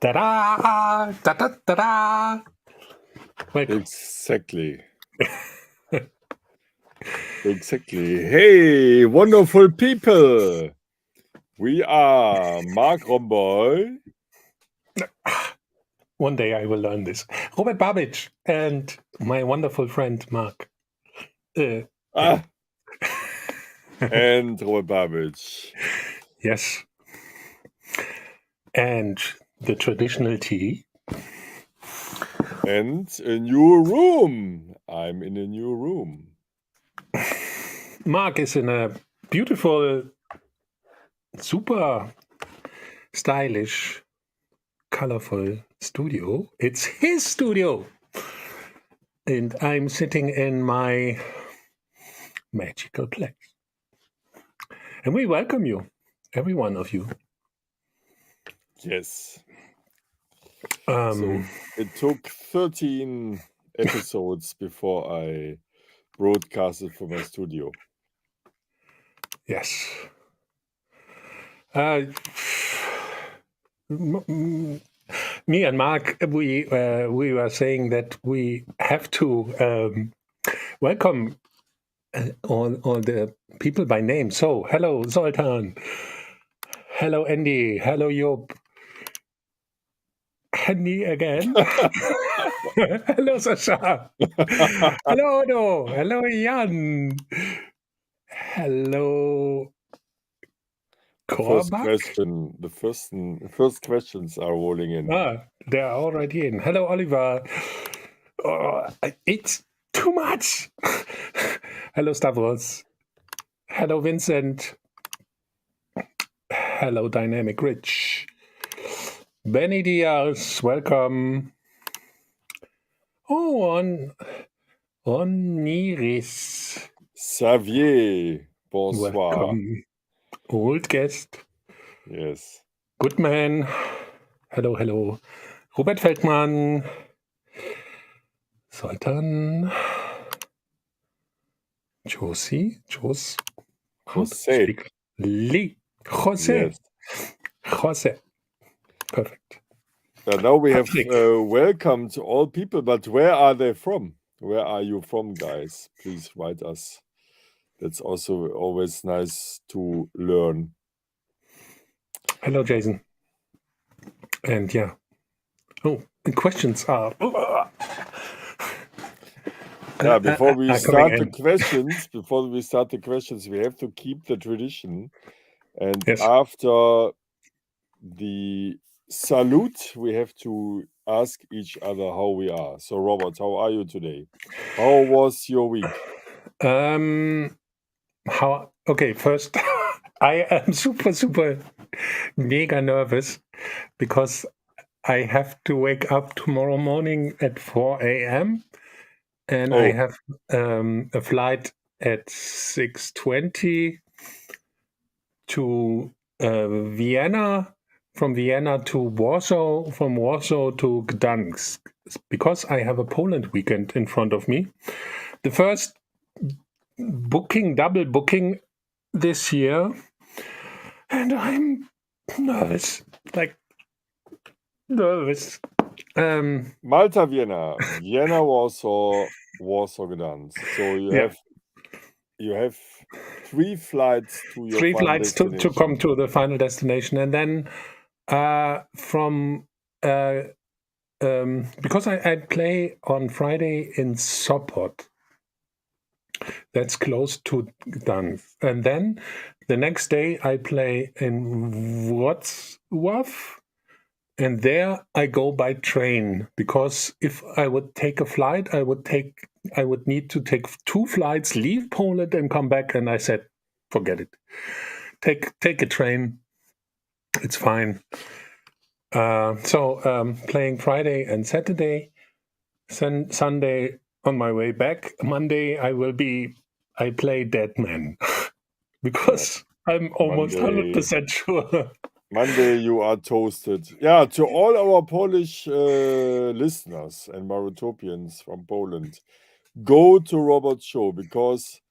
Ta-da! Ta-da-ta-da! Welcome. Exactly. Exactly. Hey, wonderful people. We are Marc Romboy. One day I will learn this. Robert Babic and my wonderful friend Marc. And Robert Babic. Yes. And the traditional tea. And a new room. I'm in a new room. Marc is in a beautiful, super stylish, colorful studio. It's his studio. And I'm sitting in my magical place. And we welcome you, every one of you. Yes. So it took 13 episodes before I broadcasted from my studio. Yes. Me and Marc, we were saying that we have to welcome all the people by name. So, hello, Zoltan. Hello, Andy. Hello, Job. Andy again. Hello, Sasha. Hello, Odo. Hello, Jan. Hello, First Korbak. question. The first questions are rolling in. They're already in. Hello, Oliver. Oh, it's too much. Hello, Stavros. Hello, Vincent. Hello, Dynamic Rich. Benny Diaz, welcome. Oh, Oniris. Xavier, bonsoir. Welcome. Old guest. Yes. Good man. Hello, hello. Robert Feldmann. Sultan. Josie. Jose. Lee. Jose. Yes. Jose. Perfect. Now we have welcomed all people, but where are they from? Where are you from, guys? Please write us. That's also always nice to learn. Hello, Jason. And yeah. Oh, the questions are. Yeah, before we start the questions, we have to keep the tradition. And yes. After the salute, we have to ask each other how we are. So, Robert, how are you today? How was your week? Okay, first, I am super mega nervous because I have to wake up tomorrow morning at 4 a.m. and I have a flight at 6:20 to Vienna, from Vienna to Warsaw, from Warsaw to Gdansk, because I have a Poland weekend in front of me. The first double booking this year, and I'm nervous. Malta, Vienna, Warsaw, Gdansk. So you have 3 flights to your final destination. to come to the final destination, and then because I play on Friday in Sopot. That's close to Gdansk. And then the next day I play in Wrocław, and there I go by train, because if I would take a flight, I would need to take 2 flights, leave Poland and come back. And I said, forget it. Take a train. It's fine. So playing Friday and Saturday, Sunday on my way back. Monday I play Dead Man because I'm almost 100% sure. Monday you are toasted. Yeah, to all our Polish listeners and Marotopians from Poland, go to Robert's show, because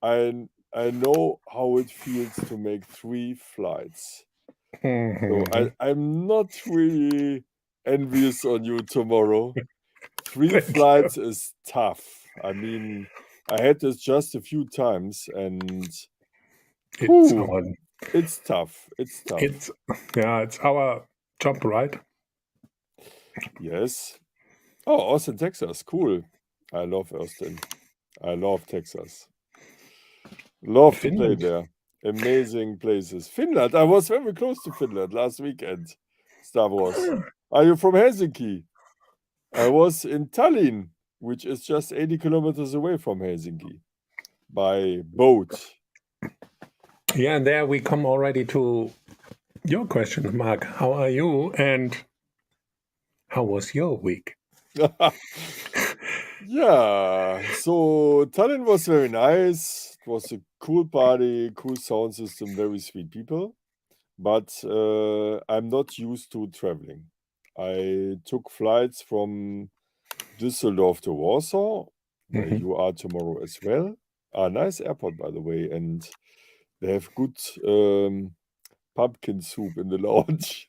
I know how it feels to make 3 flights. So I'm not really envious on you tomorrow. 3 Thank flights is tough. I mean, I had this just a few times, and It's whew, on. it's tough. It's tough. It's our job, right? Yes. Oh, Austin, Texas. Cool. I love Austin. I love Texas. Love to play Finland. there. Amazing places. Finland. I was very close to Finland last weekend. Star Wars. Are you from Helsinki? I was in Tallinn, which is just 80 kilometers away from Helsinki by boat. Yeah, and there we come already to your question, Mark. How are you? And how was your week? Yeah, so Tallinn was very nice. It was a cool party, cool sound system, very sweet people. But I'm not used to traveling. I took flights from Düsseldorf to Warsaw, where you are tomorrow as well. A nice airport, by the way, and they have good pumpkin soup in the lounge.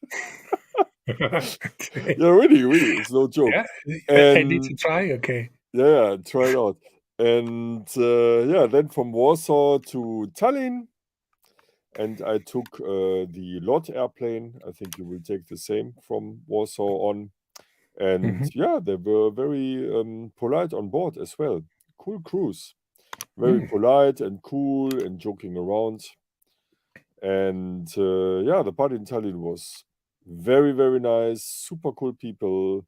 Okay. Yeah, really, it's no joke. Yeah, I need to try. Okay. Yeah, try it out. And then from Warsaw to Tallinn, and I took the LOT airplane. I think you will take the same from Warsaw on. And yeah, they were very polite on board as well. Cool cruise. Very polite and cool and joking around. And the party in Tallinn was very, very nice. Super cool people.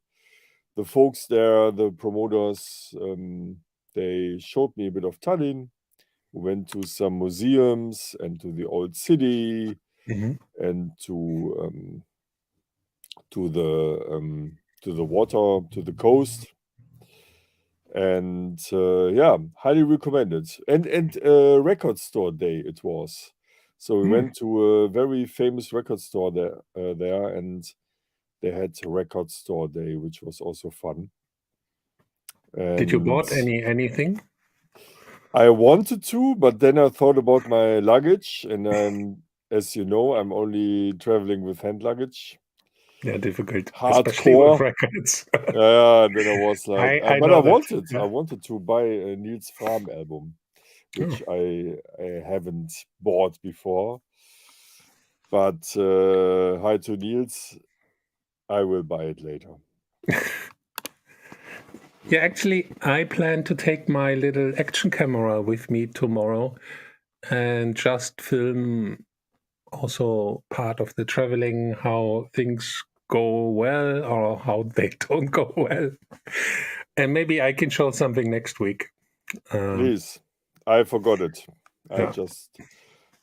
The folks there, the promoters, they showed me a bit of Tallinn. We went to some museums and to the old city and to the water, to the coast. And highly recommended. And record store day it was. So we went to a very famous record store there, and they had a record store day, which was also fun. Did you And bought anything? I wanted to, but then I thought about my luggage, and as you know, I'm only traveling with hand luggage. Yeah, difficult, especially Hardcore. with records. Yeah, then I was like, I but know I that. Yeah. wanted to buy a Nils Fram album, which I haven't bought before. But hi to Nils, I will buy it later. Yeah, actually, I plan to take my little action camera with me tomorrow and just film also part of the traveling, how things go well or how they don't go well. And maybe I can show something next week. Please, I forgot it. I Yeah. just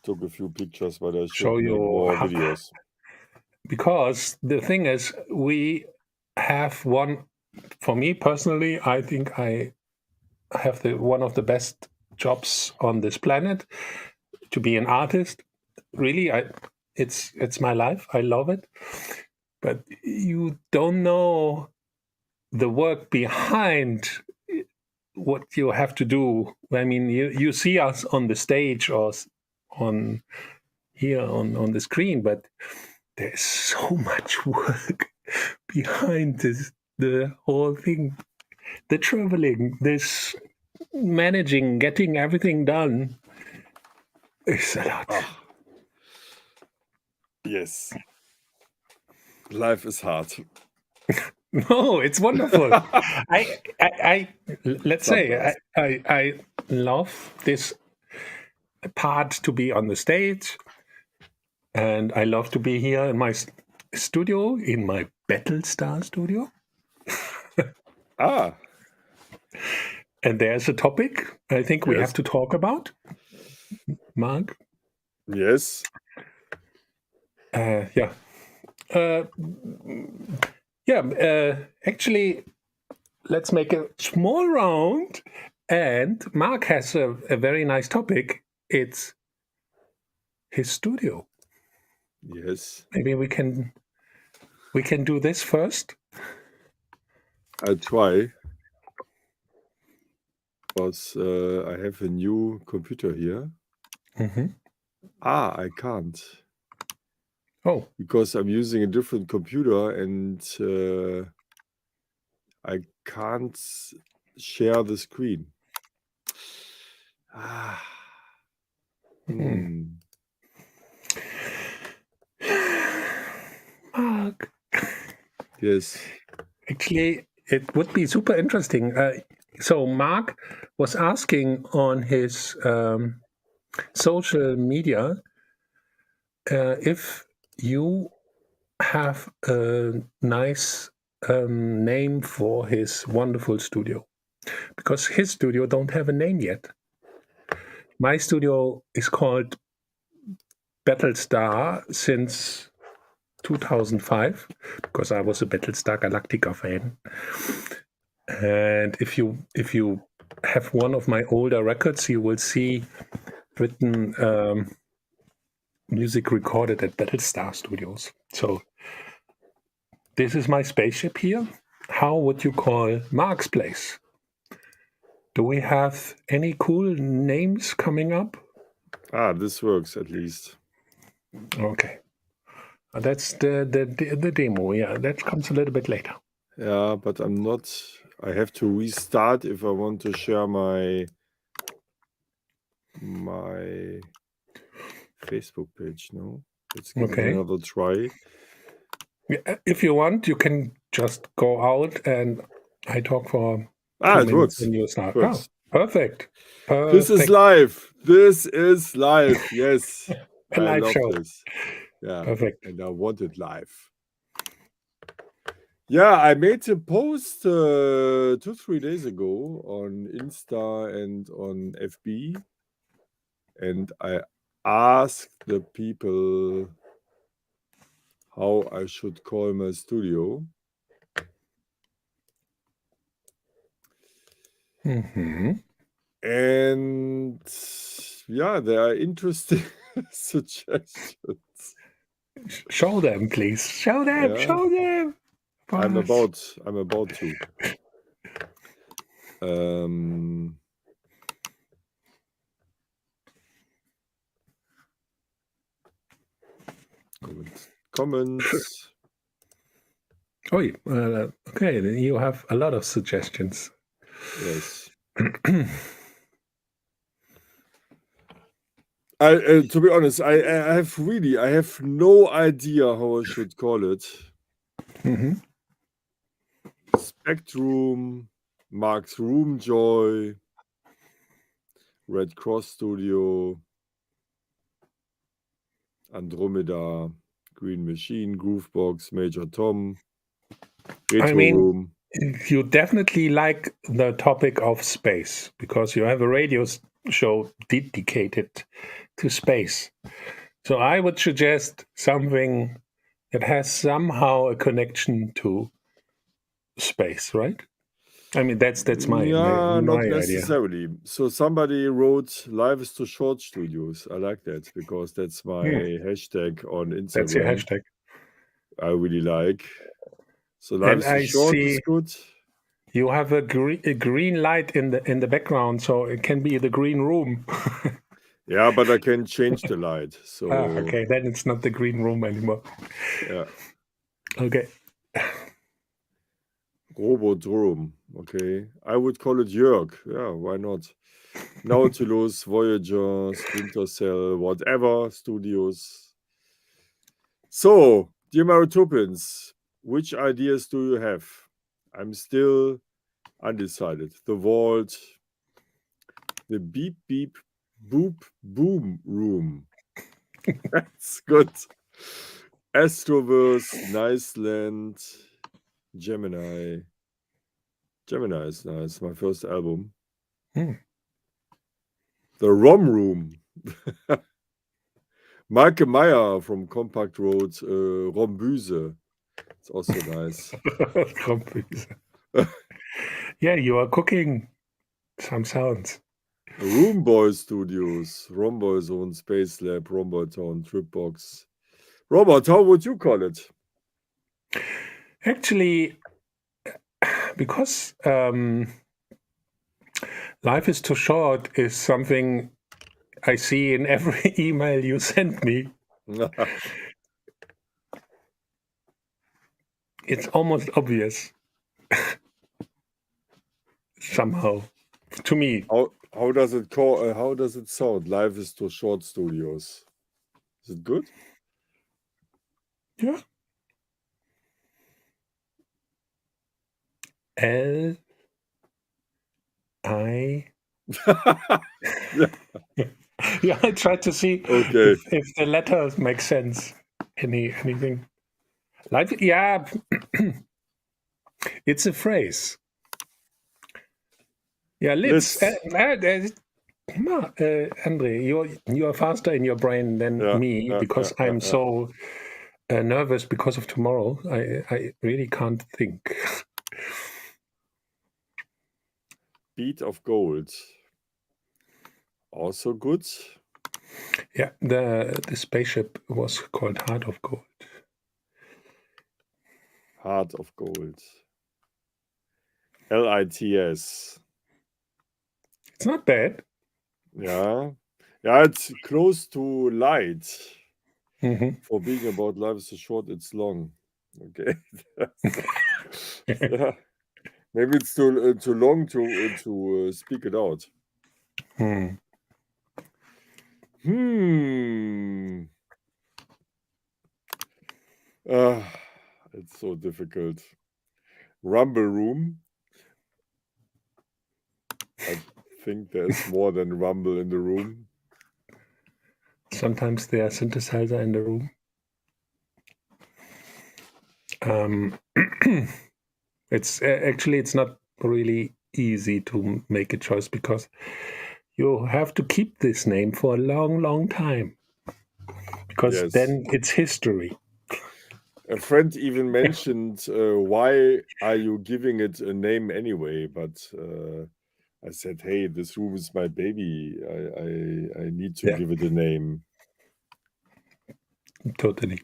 took a few pictures, but I should Show make you more videos. Because the thing is, we have one. For me personally, I think I have one of the best jobs on this planet to be an artist. Really, it's my life. I love it. But you don't know the work behind what you have to do. I mean, you see us on the stage or on here on the screen, but there's so much work behind the whole thing. The traveling, this managing, getting everything done is a lot. Yes. Life is hard. No, it's wonderful. I let's say I love this part to be on the stage, and I love to be here in my studio, in my Battlestar studio. And there's a topic I think we have to talk about, Mark. Yes. Actually, let's make a small round. And Mark has a very nice topic. It's his studio. Yes. Maybe we can do this first. I'll try. Because I have a new computer here. I can't. Oh. Because I'm using a different computer and I can't share the screen. Marc. Yes. Actually, it would be super interesting. So Marc was asking on his social media if you have a nice name for his wonderful studio, because his studio don't have a name yet. My studio is called Battlestar since 2005, because I was a Battlestar Galactica fan. And if you have one of my older records, you will see written music recorded at Battlestar Studios. So this is my spaceship here. How would you call Marc's place? Do we have any cool names coming up? This works at least. Okay. That's the demo. Yeah, that comes a little bit later. Yeah, but I'm not. I have to restart if I want to share my Facebook page. No, let's give it another try. If you want, you can just go out and I talk for 2 it minutes works. and you start. It works. Perfect. This is live. This is live. Yes. A live show. This. Yeah. Perfect. And I want it live. Yeah, I made a post 2-3 days ago on Insta and on FB. And I asked the people how I should call my studio. And yeah, there are interesting suggestions. Show them, please. Show them. Yeah. Show them. I'm about to. Comments. Oh, okay. Then you have a lot of suggestions. Yes. To be honest, I have no idea how I should call it. Spectrum, Marc's Room Joy, Red Cross Studio, Andromeda, Green Machine, Groovebox, Major Tom, Retro Room. You definitely like the topic of space because you have a radio show dedicated to space. So I would suggest something that has somehow a connection to space, right? I mean, that's my not necessarily idea. So somebody wrote "Life is too short" studios. I like that because that's my hashtag on Instagram. That's your hashtag. I really like. So "Life is too short" is good. You have a green light in the background, so it can be the green room. Yeah, but I can change the light. So okay, then it's not the green room anymore. Yeah. Okay. Robot room. Okay. I would call it Jörg. Yeah, why not? Nautilus, Voyager, Splinter Cell, whatever studios. So, dear Marotopians, which ideas do you have? I'm still undecided. The Vault, the Beep Beep Boop Boom Room. That's good. Astroverse, Niceland, Gemini. Gemini is nice. My first album. The ROM Room. Marke Meyer from Compact Road, Rombüse. It's also nice. Rombüse. Yeah, you are cooking some sounds. Roomboy Studios, Romboy Zone, Space Lab, Romboy Town, Tripbox. Robert, how would you call it? Actually, because life is too short is something I see in every email you send me. it's almost obvious somehow to me. How does it call? How does it sound? Life is too short. Studios. Is it good? Yeah. L I. Yeah, I tried to see Okay. if the letters make sense. Anything. Life, yeah. It's a phrase. Yeah, let's. Andre, you are faster in your brain than me because I'm so nervous because of tomorrow. I really can't think. Beat of gold. Also good. Yeah, the spaceship was called Heart of Gold. Heart of gold. LITS. It's not bad. Yeah. Yeah, it's close to light. Mm-hmm. For being about life is so short, it's long. Okay. Yeah. Maybe it's too long to speak it out. It's so difficult. Rumble room. I think there's more than rumble in the room. Sometimes there's synthesizer in the room. It's actually it's not really easy to make a choice because you have to keep this name for a long time because then it's history. A friend even mentioned, why are you giving it a name anyway? But I said, hey, this room is my baby. I need to give it a name. Totally.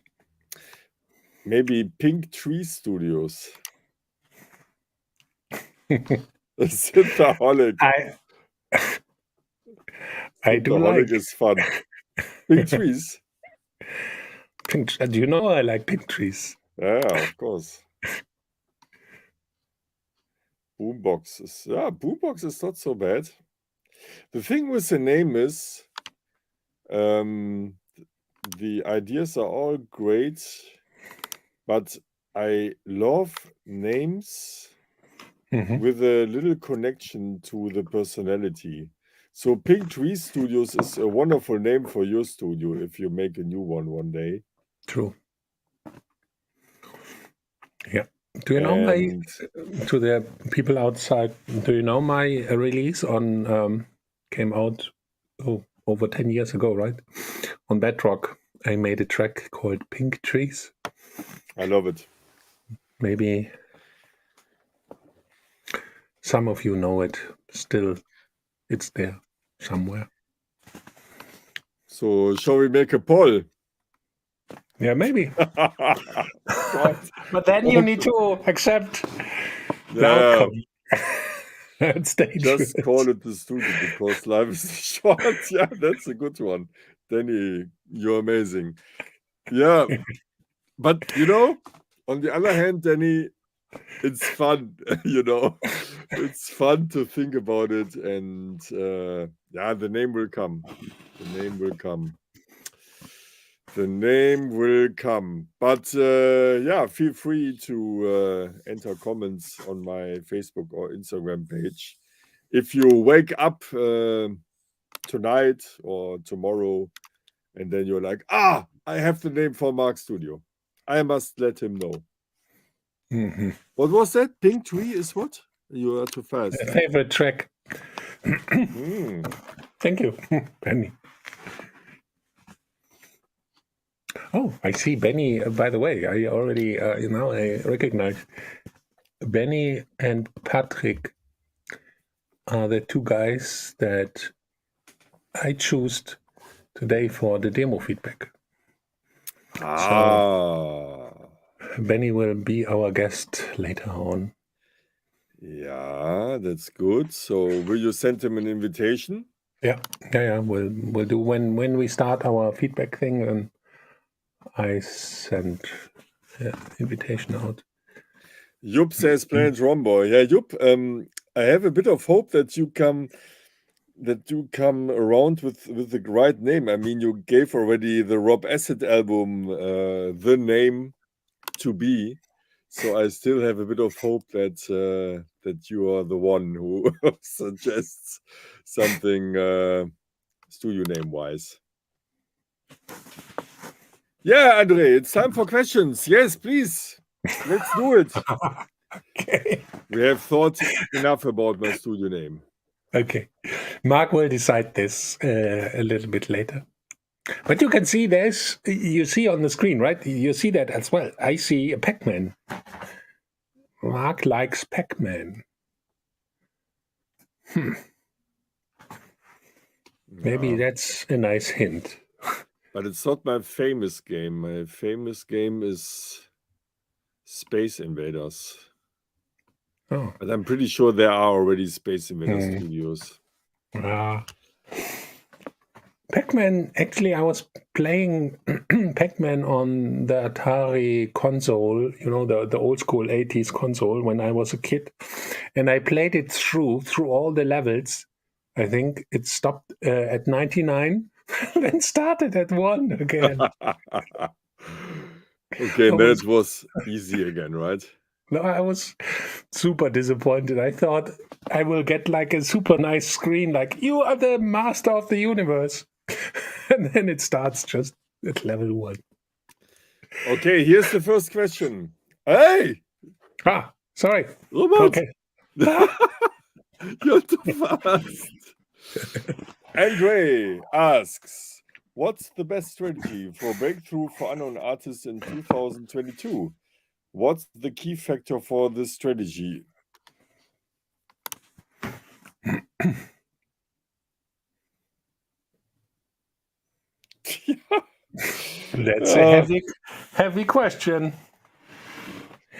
Maybe Pink Tree Studios. Synthaholic. I do like. Is fun. Pink trees. Do you know I like pink trees? Yeah, of course. Boombox is not so bad. The thing with the name is, the ideas are all great, but I love names with a little connection to the personality. So Pink Tree Studios is a wonderful name for your studio if you make a new one day. True. Yeah. Do you know to the people outside, do you know my release on, came out over 10 years ago, right? On Bedrock, I made a track called Pink Trees. I love it. Maybe some of you know it. Still, it's there somewhere. So shall we make a poll? Yeah, maybe. But then you need to accept the outcome. Just call it the studio because life is short. Yeah, that's a good one. Danny, you're amazing. Yeah. But on the other hand, Danny, it's fun, It's fun to think about it, and the name will come. The name will come. The name will come. But feel free to enter comments on my Facebook or Instagram page. If you wake up tonight or tomorrow and then you're like, I have the name for Marc Studio, I must let him know. Mm-hmm. What was that? Pink Tree is what? You are too fast. Favorite track. Thank you, Benny. Oh, I see Benny. By the way, I already, I recognize Benny and Patrick are the two guys that I chose today for the demo feedback. So Benny will be our guest later on. Yeah, that's good. So will you send him an invitation? Yeah. We'll do when we start our feedback thing, and I send invitation out. Jupp says Planet Romboy. Yeah, Jupp, I have a bit of hope that you come around with the right name. I mean, you gave already the Rob Acid album the name To Be, so I still have a bit of hope that you are the one who suggests something studio name wise. Yeah, Andre, it's time for questions. Yes, please. Let's do it. Okay. We have thought enough about my studio name. Okay. Marc will decide this a little bit later. But you can see you see on the screen, right? You see that as well. I see a Pac-Man. Marc likes Pac-Man. Maybe that's a nice hint. But it's not my famous game. My famous game is Space Invaders. Oh. But I'm pretty sure there are already Space Invaders studios. Pac-Man, actually, I was playing Pac-Man on the Atari console, the old school 80s console when I was a kid. And I played it through all the levels. I think it stopped at 99, then started at 1 again. Okay, that was easy again, right? No, I was super disappointed. I thought I will get like a super nice screen, like, you are the master of the universe. And then it starts just at level 1. Okay, here's the first question. Hey! Sorry. Robert! Okay. You're too fast. Andre asks, what's the best strategy for breakthrough for unknown artists in 2022? What's the key factor for this strategy? That's a heavy question.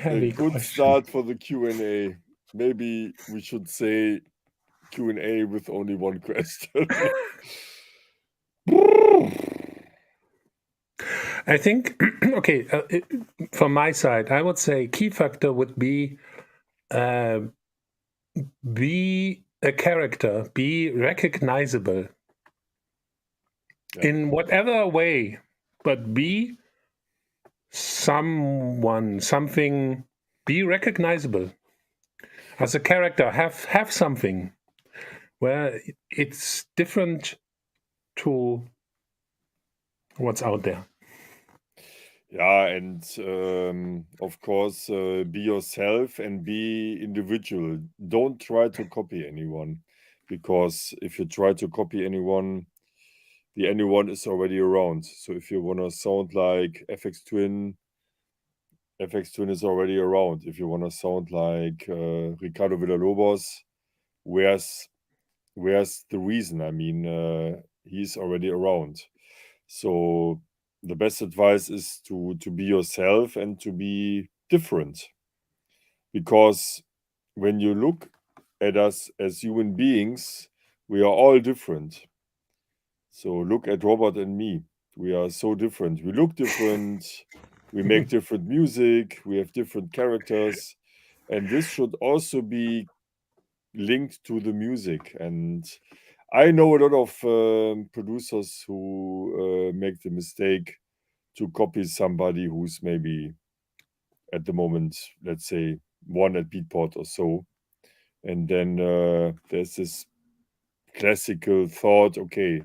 A good start for the Q&A. Maybe we should say Q&A with only one question. I think, okay, from my side, I would say key factor would be a character, be recognizable in whatever way, but be someone, something, be recognizable as a character, have something where it's different to what's out there. Yeah, and of course, be yourself and be individual. Don't try to copy anyone, because if you try to copy anyone, the anyone is already around. So if you want to sound like FX Twin is already around. If you want to sound like Ricardo Villalobos, where's the reason? I mean, he's already around. So the best advice is to be yourself and to be different. Because when you look at us as human beings, we are all different. So look at Robert and me. We are so different. We look different. We make different music. We have different characters. And this should also be linked to the music. And I know a lot of producers who make the mistake to copy somebody who's maybe at the moment, let's say, one at Beatport or so. And then there's this classical thought, okay,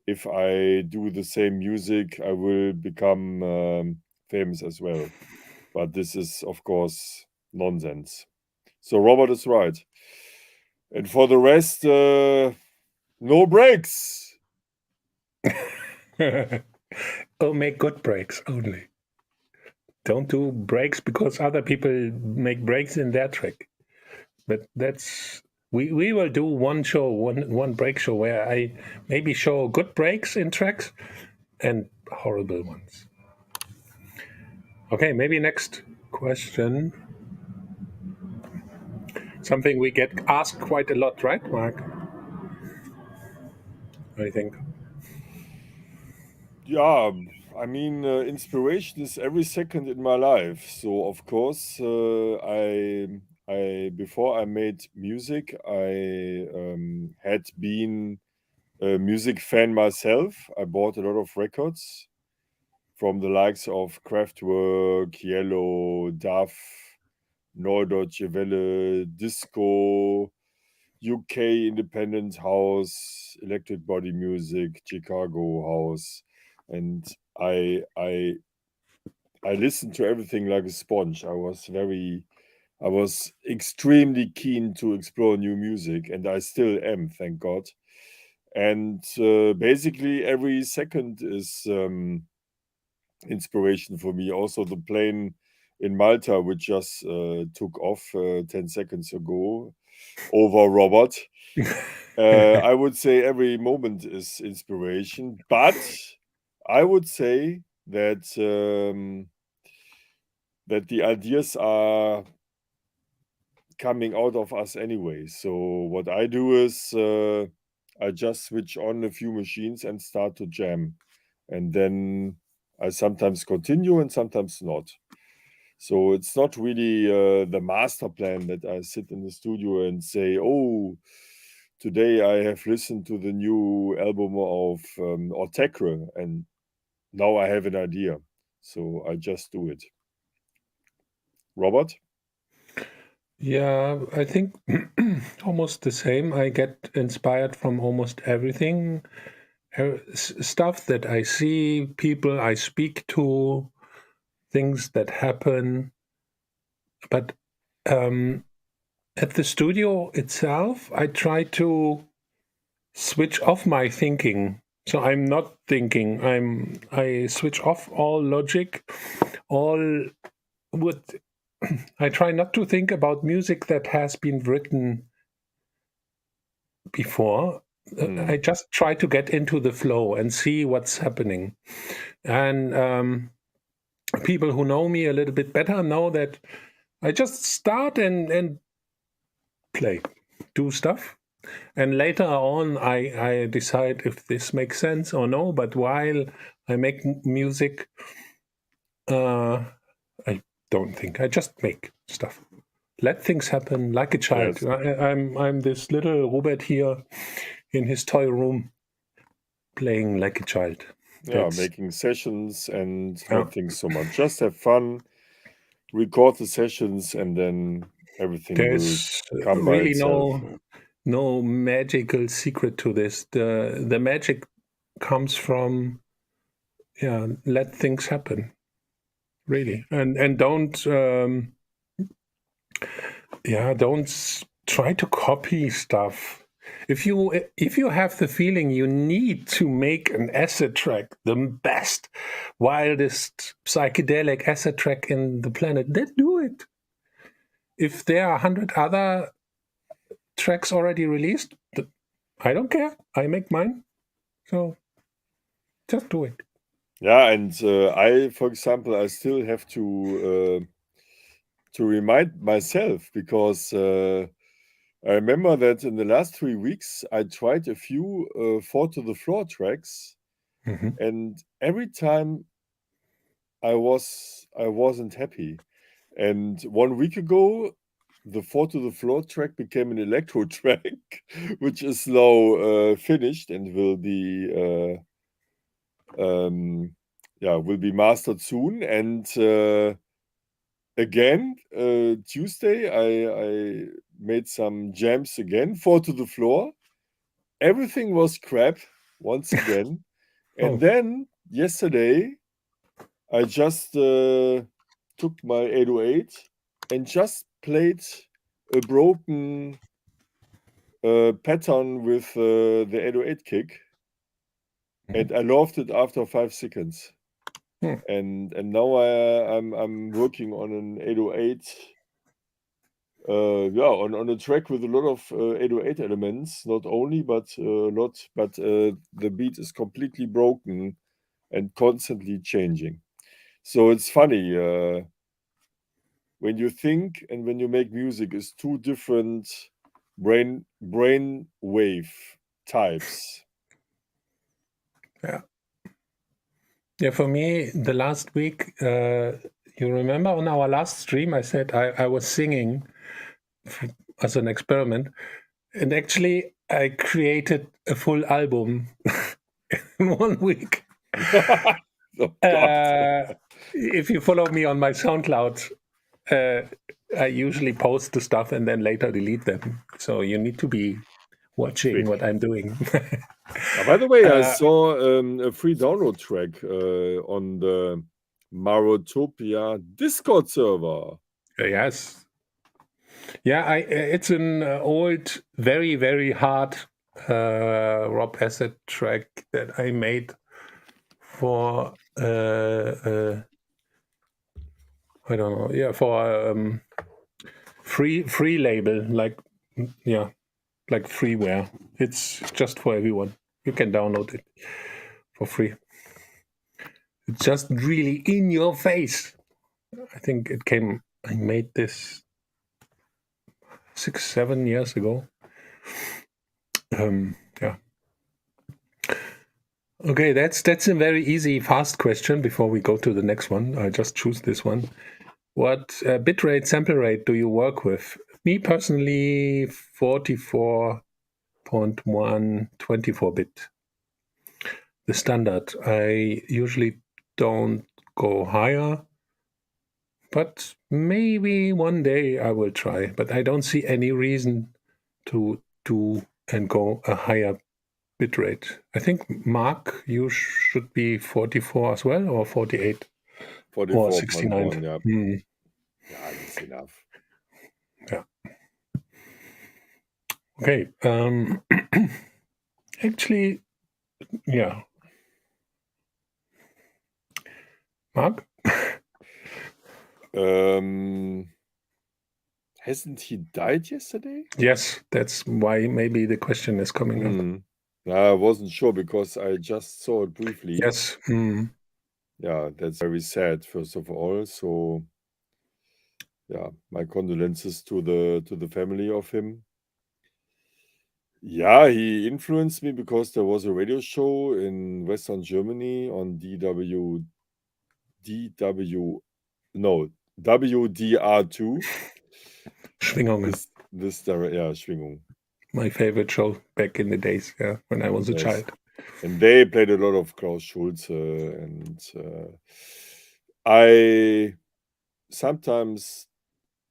if I do the same music, I will become famous as well. But this is, of course, nonsense. So Robert is right. And for the rest, no breaks. Oh, make good breaks only. Don't do breaks because other people make breaks in their track. But that's we will do one show, one break show where I maybe show good breaks in tracks and horrible ones. Okay, maybe next question. Something we get asked quite a lot, right, Marc? I think. Yeah, I mean, inspiration is every second in my life. So of course, I before I made music, I had been a music fan myself. I bought a lot of records from the likes of Kraftwerk, Yellow, Duff, Norddeutsche Welle, Disco, UK independent house, electric body music, Chicago house, and I listened to everything like a sponge. I was extremely keen to explore new music, and I still am, thank God. And basically, every second is inspiration for me. Also, the plane in Malta, which just took off 10 seconds ago over Robert. I would say every moment is inspiration, but I would say that that the ideas are coming out of us anyway. So what I do is I just switch on a few machines and start to jam, and then I sometimes continue and sometimes not. So it's not really the master plan that I sit in the studio and say, "Oh, today I have listened to the new album of Ortekre, and now I have an idea." So I just do it. Robert? Yeah, I think almost the same. I get inspired from almost everything. Stuff that I see, people I speak to, things that happen. But at the studio itself, I try to switch off my thinking. So I'm not thinking. I switch off all logic, all with I try not to think about music that has been written before. I just try to get into the flow and see what's happening. And people who know me a little bit better know that I just start and play, do stuff. And later on, I decide if this makes sense or no. But while I make music, I don't think. I just make stuff. Let things happen like a child. Yes. I'm this little Robert here in his toy room, playing like a child. Yeah, That's making sessions and not think so much. Just have fun, record the sessions, and then everything will there's come by really itself. no magical secret to this. The magic comes from let things happen, really, and don't try to copy stuff. If you have the feeling you need to make an acid track, the best, wildest psychedelic acid track in the planet, then do it. If there are 100 other tracks already released, I don't care. I make mine. So just do it. Yeah, and I, for example, I still have to remind myself because I remember that in the last 3 weeks I tried a few four to the floor tracks, and every time I wasn't happy. And 1 week ago, the four to the floor track became an electro track, which is now finished and will be mastered soon. And again, Tuesday, I made some jams again, four to the floor. Everything was crap once again. And then yesterday, I just took my 808 and just played a broken pattern with the 808 kick, and I loved it after 5 seconds. And now I'm working on an 808. On a track with a lot of 808 elements, not only, but a lot. But the beat is completely broken and constantly changing. So it's funny when you think and when you make music is two different brain wave types. Yeah. Yeah, for me, the last week, you remember on our last stream, I said I was singing as an experiment, and actually I created a full album in 1 week. Oh, God. If you follow me on my SoundCloud, I usually post the stuff and then later delete them. So you need to be watching Quick. what I'm doing. By the way, I saw a free download track on the Marotopia Discord server. Yes. Yeah, it's an old, very, very hard Rob Asset track that I made for I don't know, yeah, for free label, like freeware. It's just for everyone. You can download it for free. It's just really in your face. I think I made this 6-7 years ago. Yeah. Okay, that's a very easy, fast question before we go to the next one. I just choose this one. What bitrate sample rate do you work with? Me personally, 44.1 24-bit. The standard. I usually don't go higher, but maybe one day I will try. But I don't see any reason to do and go a higher bitrate. I think, Marc, you should be 44 as well, or 48 or 69. 44.1, yeah. Mm. Yeah, that's enough. Yeah. Okay. Actually, yeah. Marc? Hasn't he died yesterday? Yes, that's why maybe the question is coming up. I wasn't sure because I just saw it briefly. Yes. Yeah, that's very sad, first of all. So, yeah, my condolences to the family of him. Yeah, he influenced me because there was a radio show in Western Germany on WDR2. Schwingungen. Schwingung. My favorite show back in the days, yeah, when I was a child. And they played a lot of Klaus Schulze, and I sometimes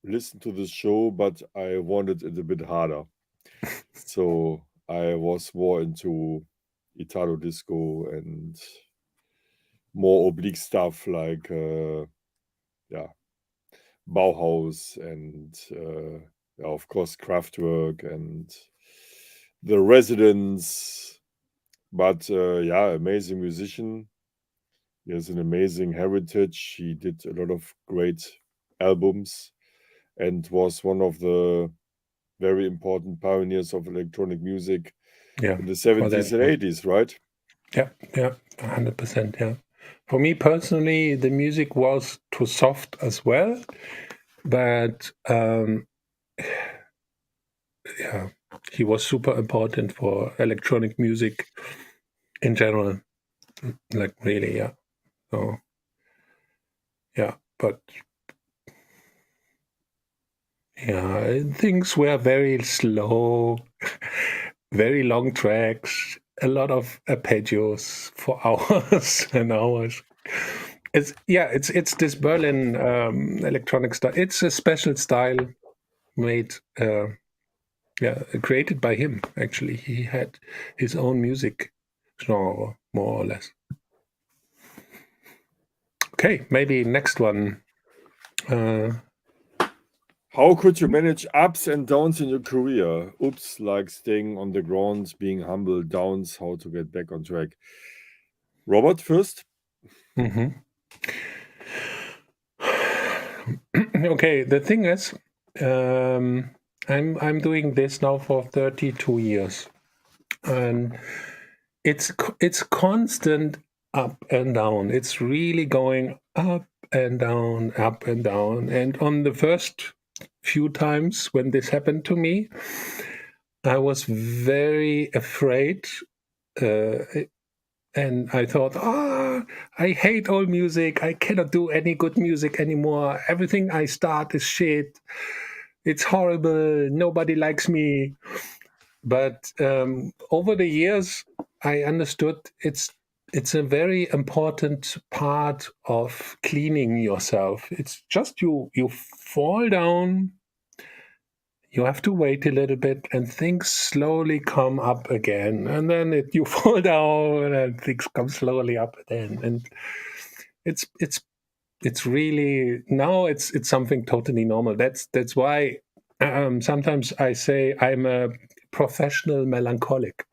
listen to the show, but I wanted it a bit harder. So I was more into Italo disco and more oblique stuff like Bauhaus and of course Kraftwerk and the Residents. But amazing musician. He has an amazing heritage. He did a lot of great albums and was one of the very important pioneers of electronic music in the 70s and 80s, right? Yeah, 100%, yeah. For me personally, the music was too soft as well, but he was super important for electronic music in general, like really, yeah. So, yeah, but yeah, things were very slow, very long tracks, a lot of arpeggios for hours and hours. It's this Berlin electronic style. It's a special style made, created by him. Actually, he had his own music genre, more or less. Okay, maybe next one. How could you manage ups and downs in your career? Ups, like staying on the ground, being humble. Downs, how to get back on track. Robert first. Okay, the thing is, I'm doing this now for 32 years, and it's constant up and down. It's really going up and down, up and down. And on the first few times when this happened to me, I was very afraid And I thought, I hate all music. I cannot do any good music anymore. Everything I start is shit. It's horrible. Nobody likes me. But over the years, I understood it's a very important part of cleaning yourself. It's just you fall down, you have to wait a little bit, and things slowly come up again. And then you fall down, and things come slowly up again. And it's really now it's something totally normal. That's why sometimes I say I'm a professional melancholic.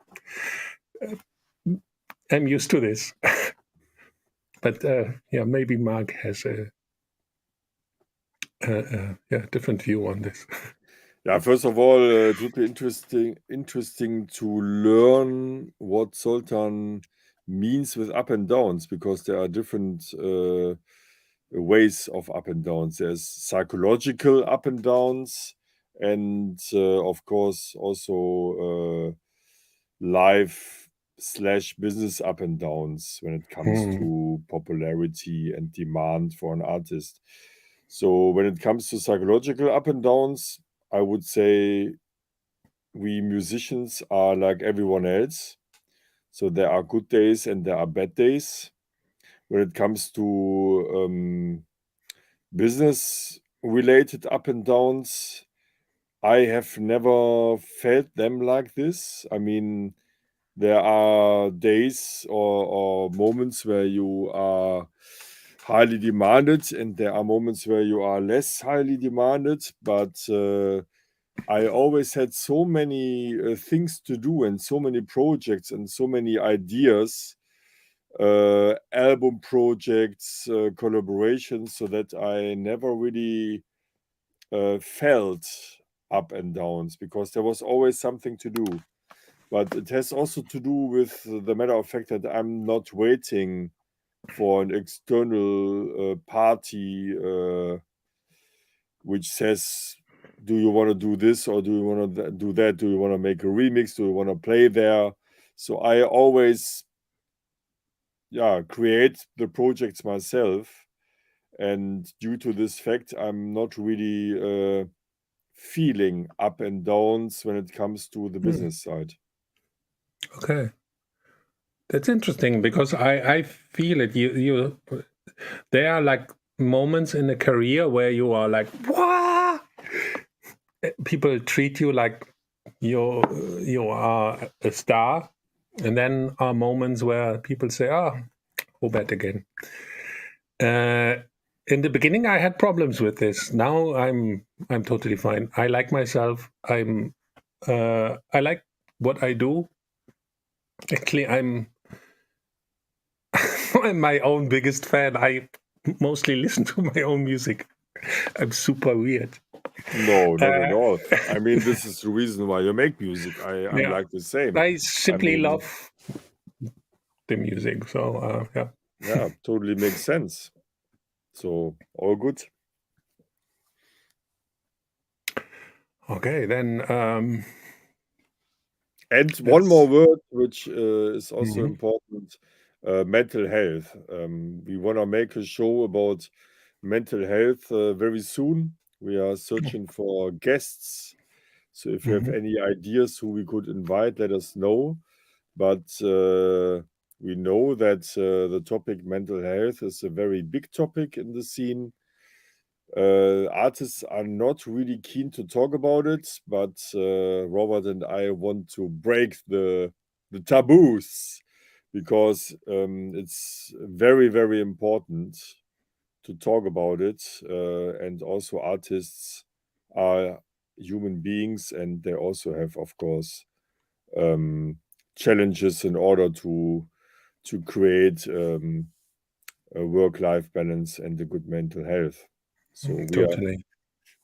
I'm used to this. But maybe Marc has a different view on this. Yeah, first of all, it would be interesting to learn what Sultan means with up and downs, because there are different ways of up and downs. There's psychological up and downs, and of course also life/business up and downs when it comes to popularity and demand for an artist. So when it comes to psychological up and downs, I would say we musicians are like everyone else. So there are good days and there are bad days. When it comes to business related up and downs, I have never felt them like this. I mean, there are days or moments where you are highly demanded, and there are moments where you are less highly demanded. But I always had so many things to do and so many projects and so many ideas, album projects, collaborations, so that I never really felt up and downs, because there was always something to do. But it has also to do with the matter of fact that I'm not waiting for an external party which says, do you want to do this or do you want to do that? Do you want to make a remix? Do you want to play there? So I always create the projects myself. And due to this fact, I'm not really feeling up and downs when it comes to the business side. Okay. That's interesting, because I feel it. You there are like moments in a career where you are like, what? People treat you like you are a star, and then are moments where people say, go back again. In the beginning, I had problems with this. Now I'm totally fine. I like myself. I like what I do. Actually, I'm my own biggest fan. I mostly listen to my own music. I'm super weird. No, not at all. I mean, this is the reason why you make music. I'm like the same. I simply love the music. So, yeah. Yeah, totally makes sense. So, all good. Okay, then. And one more word, which is also important, mental health. We want to make a show about mental health very soon. We are searching for guests. So if you have any ideas who we could invite, let us know. But we know that the topic mental health is a very big topic in the scene. Artists are not really keen to talk about it, but Robert and I want to break the taboos, because it's very, very important to talk about it. And also, artists are human beings, and they also have, of course, challenges in order to create a work-life balance and a good mental health. So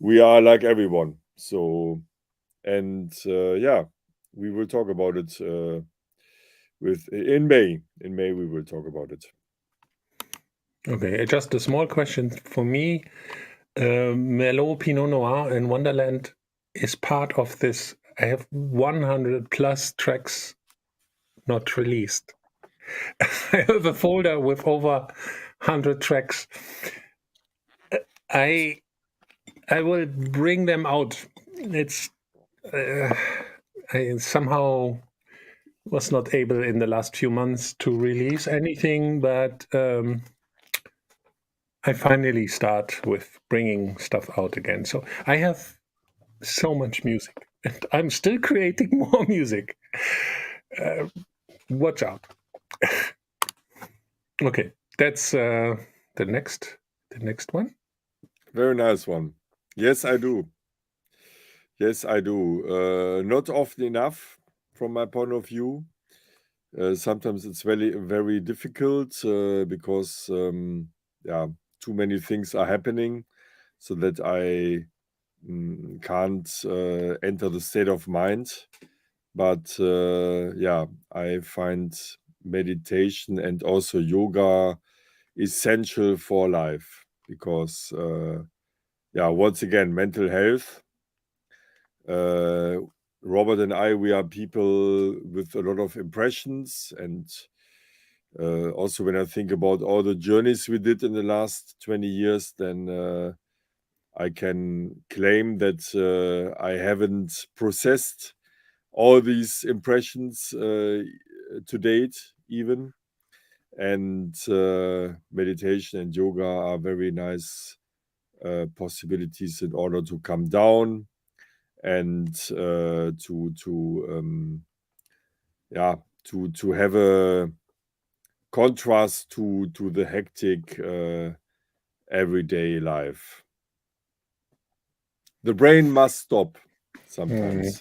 we are like everyone. So, and we will talk about it in May. In May we will talk about it. Okay, just a small question for me. Merlot Pinot Noir in Wonderland is part of this. I have 100 plus tracks not released. I have a folder with over 100 tracks. I will bring them out. It's I somehow was not able in the last few months to release anything, but I finally start with bringing stuff out again. So I have so much music, and I'm still creating more music. Watch out. Okay, that's the next one. Very nice one. Yes, I do. Yes, I do. Not often enough from my point of view. Sometimes it's very, very difficult because, too many things are happening so that I can't enter the state of mind. But I find meditation and also yoga essential for life because, once again, mental health. Robert and I, we are people with a lot of impressions. And also when I think about all the journeys we did in the last 20 years, then I can claim that I haven't processed all these impressions to date even. And meditation and yoga are very nice possibilities in order to come down and to have a contrast to the hectic everyday life. The brain must stop sometimes.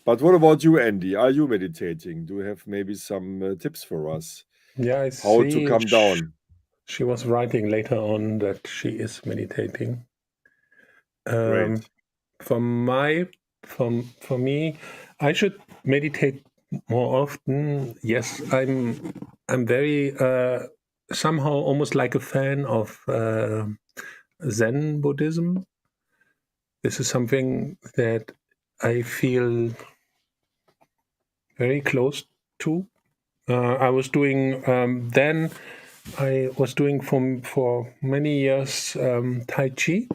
But what about you, Andy? Are you meditating? Do you have maybe some tips for us? Yeah, I How to see. come down? She was writing later on that she is meditating. Great. For me, I should meditate more often. Yes, I'm very somehow almost like a fan of Zen Buddhism. This is something that I feel very close to. I was doing then. I was doing for many years Tai Chi.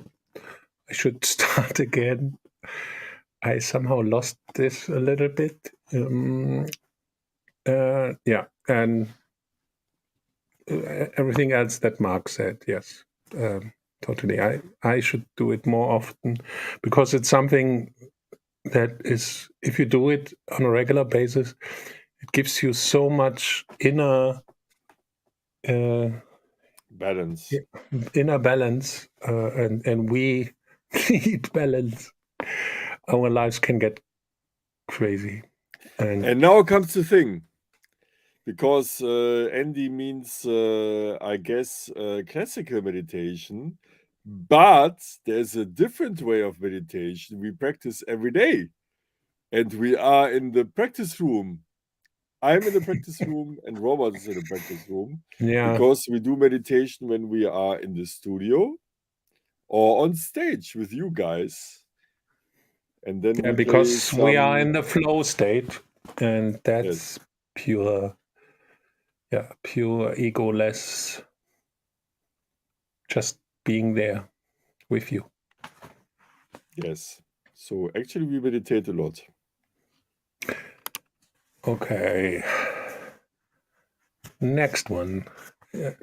I should start again. I somehow lost this a little bit. And everything else that Marc said, yes, totally. I should do it more often because it's something that is, if you do it on a regular basis, it gives you so much inner balance. Inner balance, and we need balance. Our lives can get crazy. And now comes the thing. Because Andy means, I guess, classical meditation, but there's a different way of meditation we practice every day. And we are in the practice room. I'm in the practice room and Robert is in the practice room. Yeah. Because we do meditation when we are in the studio or on stage with you guys. And then we because play we are in the flow state, and that's pure egoless, just being there with you. Yes. So actually we meditate a lot. Okay. Next one. Yeah.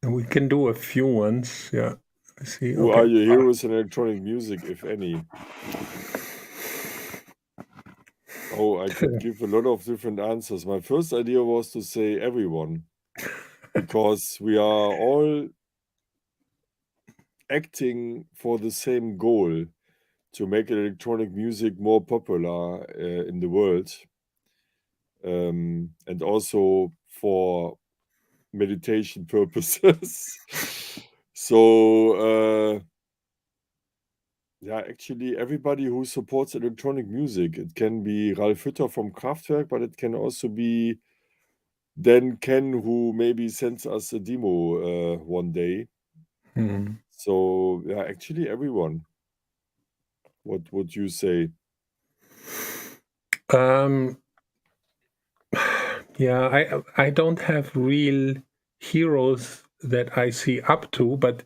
We can do a few ones. Yeah. Let's see. Who Okay. are your heroes in electronic music, if any? Oh, I could give a lot of different answers. My first idea was to say everyone, because we are all acting for the same goal to make electronic music more popular in the world, and also for meditation purposes. So, actually, everybody who supports electronic music. It can be Ralf Hütter from Kraftwerk, but it can also be Dan Ken, who maybe sends us a demo one day. So, actually, everyone. What would you say? Yeah, I don't have real heroes that I see up to, but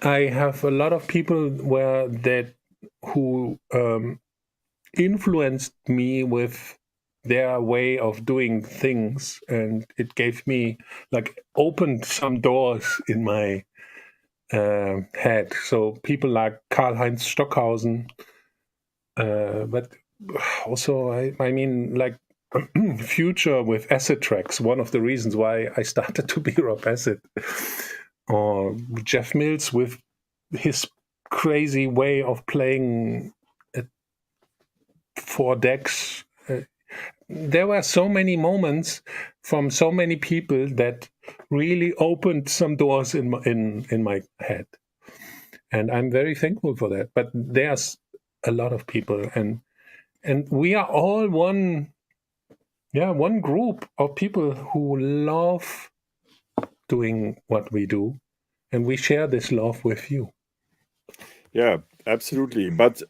I have a lot of people who influenced me with their way of doing things, and it gave me opened some doors in my head. So people like Karl-Heinz Stockhausen, but also I mean Future with acid tracks. One of the reasons why I started to be Rob Acid, or Jeff Mills with his crazy way of playing at 4 decks. There were so many moments from so many people that really opened some doors in my head, and I'm very thankful for that. But there's a lot of people, and we are all one group of people who love doing what we do, and we share this love with you. Yeah, absolutely. But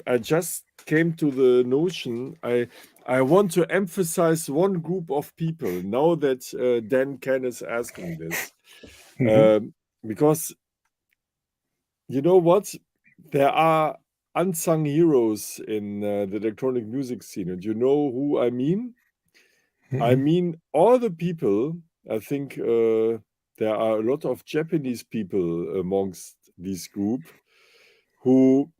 I just came to the notion. I want to emphasize one group of people now that Dan Ken is asking this, because you know what, there are unsung heroes in the electronic music scene, and you know who I mean. I mean all the people. I think there are a lot of Japanese people amongst this group who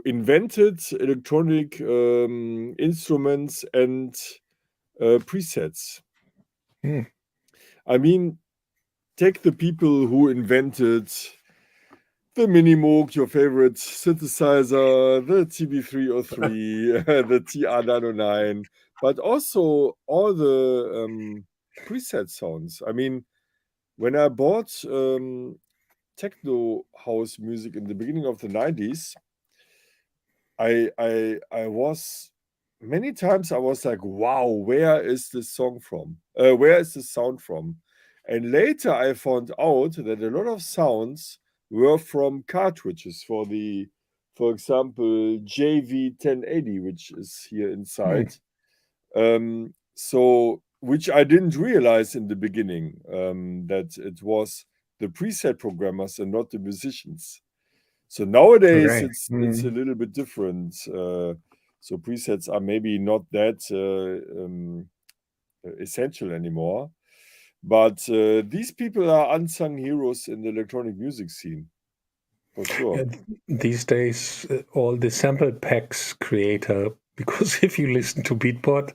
invented electronic instruments and presets. I mean, take the people who invented the Minimoog, your favorite synthesizer, the TB303, the TR909, but also all the preset sounds. I mean, when I bought techno house music in the beginning of the 90s, I was many times I was like, wow, where is this song from? Where is this sound from? And later I found out that a lot of sounds were from cartridges for example, JV1080, which is here inside. So which I didn't realize in the beginning, that it was the preset programmers and not the musicians. So nowadays it's a little bit different. So presets are maybe not that essential anymore. But these people are unsung heroes in the electronic music scene, for sure. These days, all the sample packs creator, because if you listen to Beatport,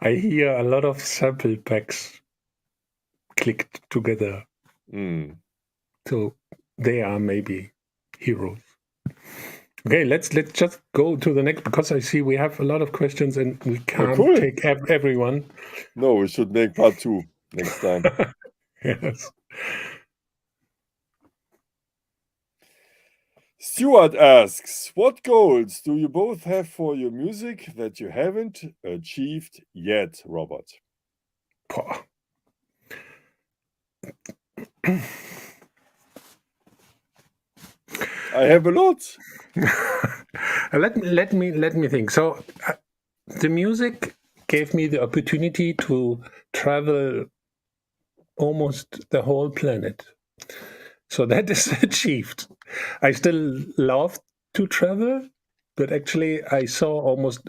I hear a lot of sample packs clicked together. So they are maybe heroes. Okay, let's just go to the next, because I see we have a lot of questions and we can't take everyone. No, we should make part 2 next time. Yes. Stuart asks, what goals do you both have for your music that you haven't achieved yet, Robert? I have a lot. Let me think. So the music gave me the opportunity to travel almost the whole planet. So that is achieved. I still love to travel, but actually I saw almost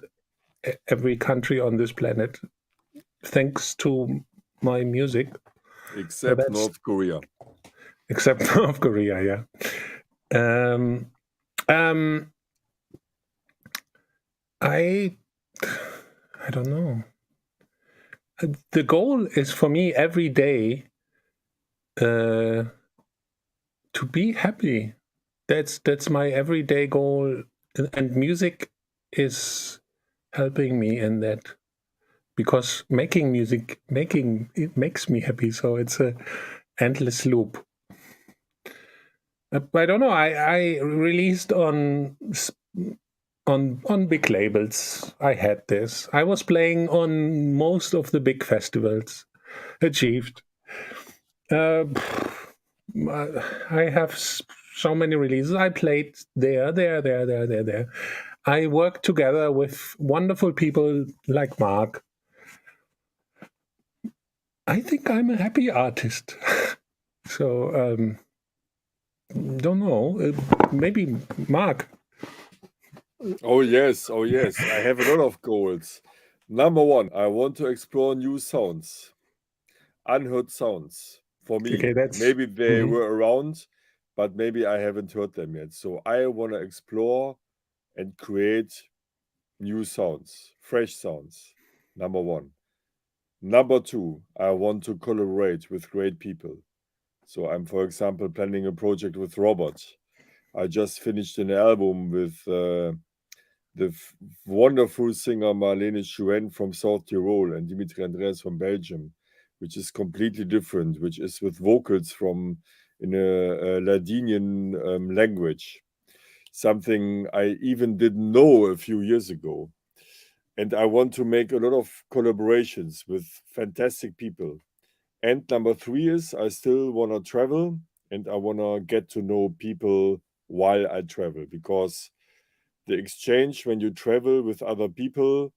every country on this planet thanks to my music. Except North Korea. Except North Korea, yeah. I don't know. The goal is for me every day to be happy. That's my everyday goal, and music is helping me in that, because making music it makes me happy. So it's a endless loop. I don't know. I released on big labels. I had this. I was playing on most of the big festivals. Achieved. I have so many releases. I played there. I work together with wonderful people like Marc. I think I'm a happy artist. So, don't know. Maybe Marc. Oh yes, I have a lot of goals. Number one, I want to explore new sounds, unheard sounds for me. Okay, that's Maybe they were around, but maybe I haven't heard them yet. So I want to explore and create new sounds, fresh sounds. Number one. Number two, I want to collaborate with great people. So I'm, for example, planning a project with Robert. I just finished an album with the wonderful singer Marlene Schuen from South Tyrol and Dimitri Andreas from Belgium, which is completely different, which is with vocals from in a Ladinian language, something I even didn't know a few years ago. And I want to make a lot of collaborations with fantastic people. And number three is I still want to travel and I want to get to know people while I travel, because the exchange when you travel with other people,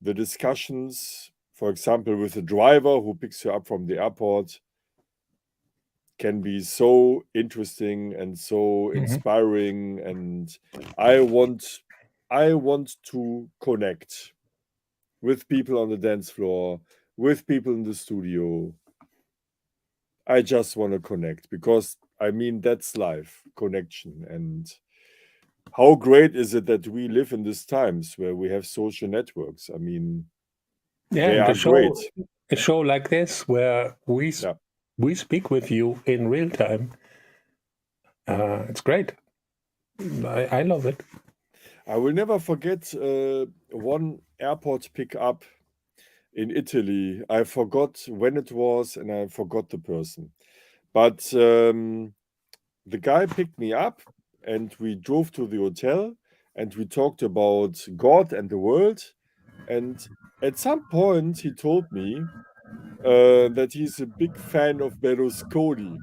the discussions, for example, with the driver who picks you up from the airport, can be so interesting and so inspiring. And I want to connect with people on the dance floor, with people in the studio. I just want to connect because I mean that's life, connection. And how great is it that we live in these times where we have social networks? I mean, yeah, they and are great. a show like this where Yeah. we speak with you in real time. It's great. I love it. I will never forget one airport pickup in Italy. I forgot when it was and I forgot the person. But the guy picked me up and we drove to the hotel and we talked about God and the world. And at some point, he told me that he's a big fan of Berlusconi.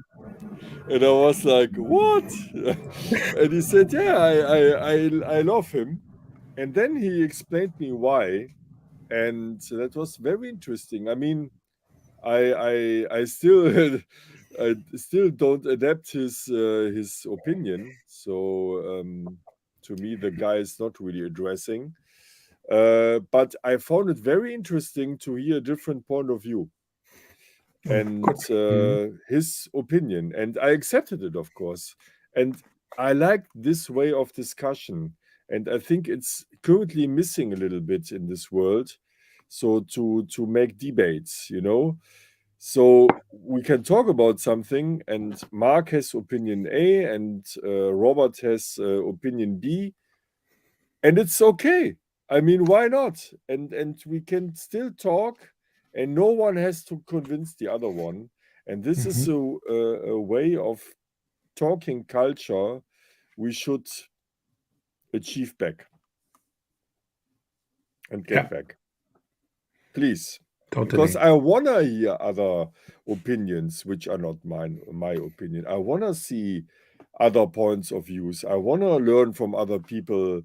And I was like, what? And he said, yeah, I love him. And then he explained me why. And that was very interesting. I mean, I still I still don't adapt his opinion. So to me, the guy is not really addressing. But I found it very interesting to hear a different point of view and Good. his opinion, and I accepted it, of course. And I like this way of discussion, and I think it's currently missing a little bit in this world. So to make debates, so we can talk about something, and Mark has opinion A, and Robert has opinion B, and it's okay. I mean, why not? And we can still talk, and no one has to convince the other one. And this is a way of talking culture we should achieve back and get Yeah, back, please. Because totally. I wanna hear other opinions which are not my opinion. I wanna see other points of views. I wanna learn from other people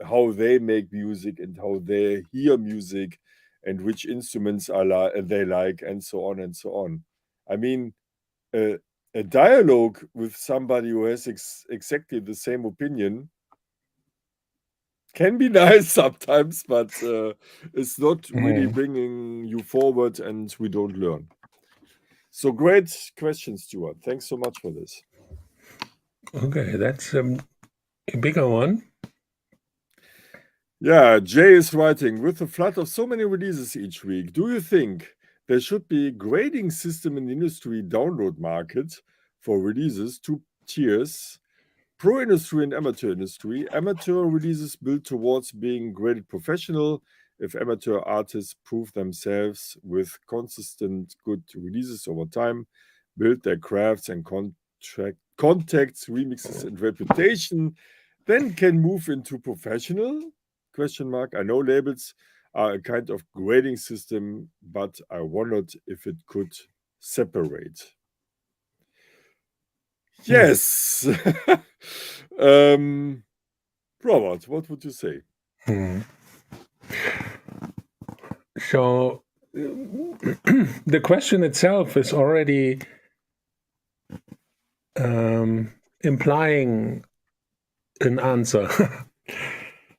how they make music and how they hear music and which instruments they like, and so on and so on. I mean, a, a dialogue with somebody who has exactly the same opinion can be nice sometimes, but it's not really bringing you forward, and we don't learn. So great question, Stuart. Thanks so much for this. Okay, that's a bigger one. Yeah, Jay is writing, with a flood of so many releases each week, do you think there should be a grading system in the industry download market for releases, two tiers? Pro industry and amateur industry. Amateur releases build towards being graded professional. If amateur artists prove themselves with consistent good releases over time, build their crafts and contacts, remixes, and reputation, then can move into professional? Question mark. I know labels are a kind of grading system, but I wondered if it could separate. Yes. um, Robert, what would you say? So the question itself is already implying an answer.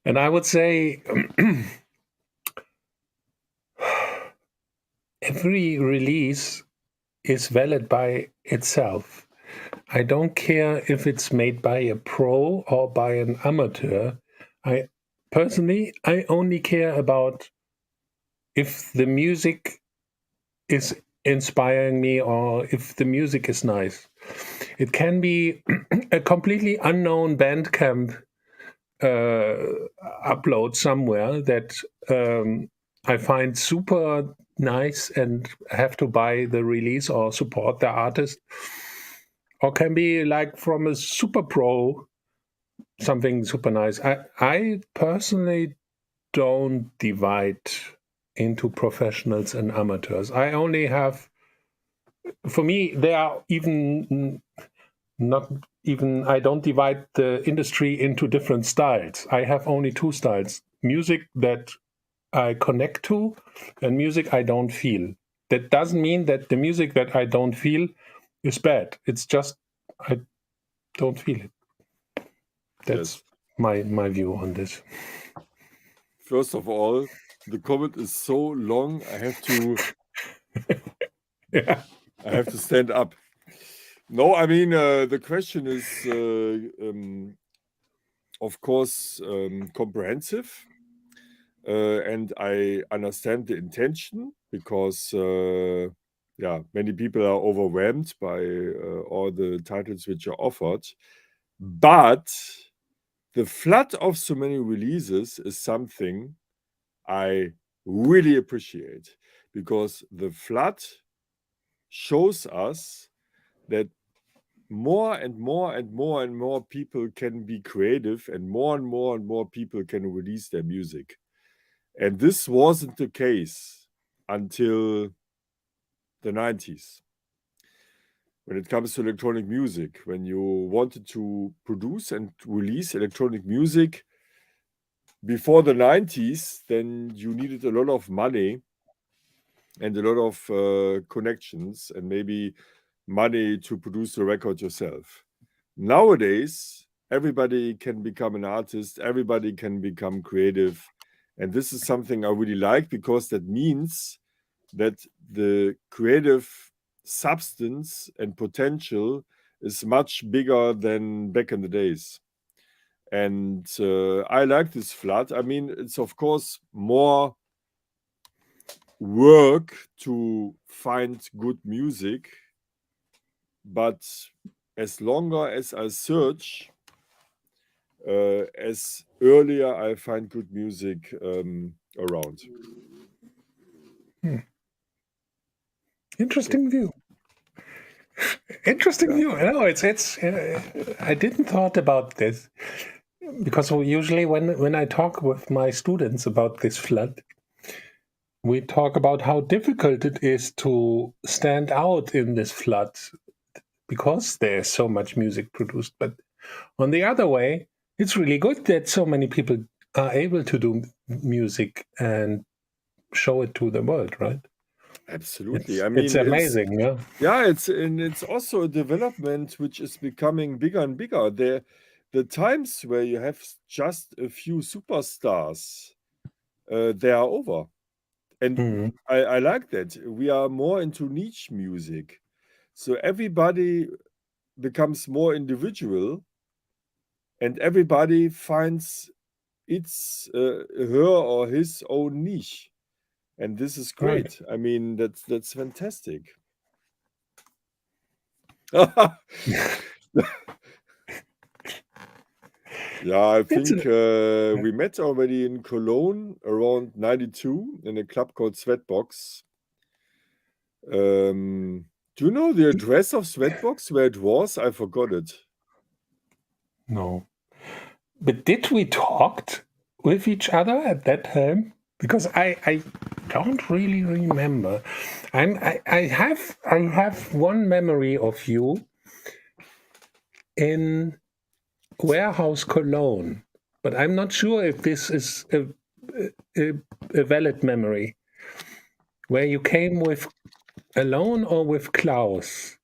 And I would say every release is valid by itself. I don't care if it's made by a pro or by an amateur. I only care about if the music is inspiring me or if the music is nice. It can be a completely unknown Bandcamp upload somewhere that I find super nice and have to buy the release or support the artist, or can be like from a super pro, something super nice. I personally don't divide into professionals and amateurs. I only have, for me, they are even not even, I don't divide the industry into different styles. I have only two styles: music that I connect to and music I don't feel. That doesn't mean that the music that I don't feel is bad. It's just I don't feel it. That's my view on this. First of all, the comment is so long, I have to I have to stand up. No, I mean, the question is, of course, comprehensive. And I understand the intention because, many people are overwhelmed by all the titles which are offered. But the flood of so many releases is something I really appreciate, because the flood shows us that more and more and more and more people can be creative, and more people can release their music. And this wasn't the case until the 90s. When it comes to electronic music, when you wanted to produce and release electronic music before the 90s, then you needed a lot of money and a lot of connections and maybe money to produce the record yourself. Nowadays, everybody can become an artist, everybody can become creative. And this is something I really like, because that means that the creative substance and potential is much bigger than back in the days. And I like this flood. I mean, it's of course more work to find good music, but as longer as I search, as earlier I find good music around. Interesting view. Interesting view. No, it's I didn't thought about this, because usually when I talk with my students about this flood, we talk about how difficult it is to stand out in this flood because there's so much music produced. But on the other way, it's really good that so many people are able to do music and show it to the world, right? Absolutely. It's amazing. It's also a development which is becoming bigger and bigger. The times where you have just a few superstars, they are over. And I like that. We are more into niche music. So everybody becomes more individual, and everybody finds her or his own niche. And this is great. Right. I mean, that's fantastic. Yeah, I think we met already in Cologne around 92 in a club called Sweatbox. Do you know the address of Sweatbox, where it was? I forgot it. No. But did we talk with each other at that time? Because I don't really remember. I have one memory of you in Warehouse Cologne. but I'm not sure if this is a valid memory. Where you came with alone or with Klaus.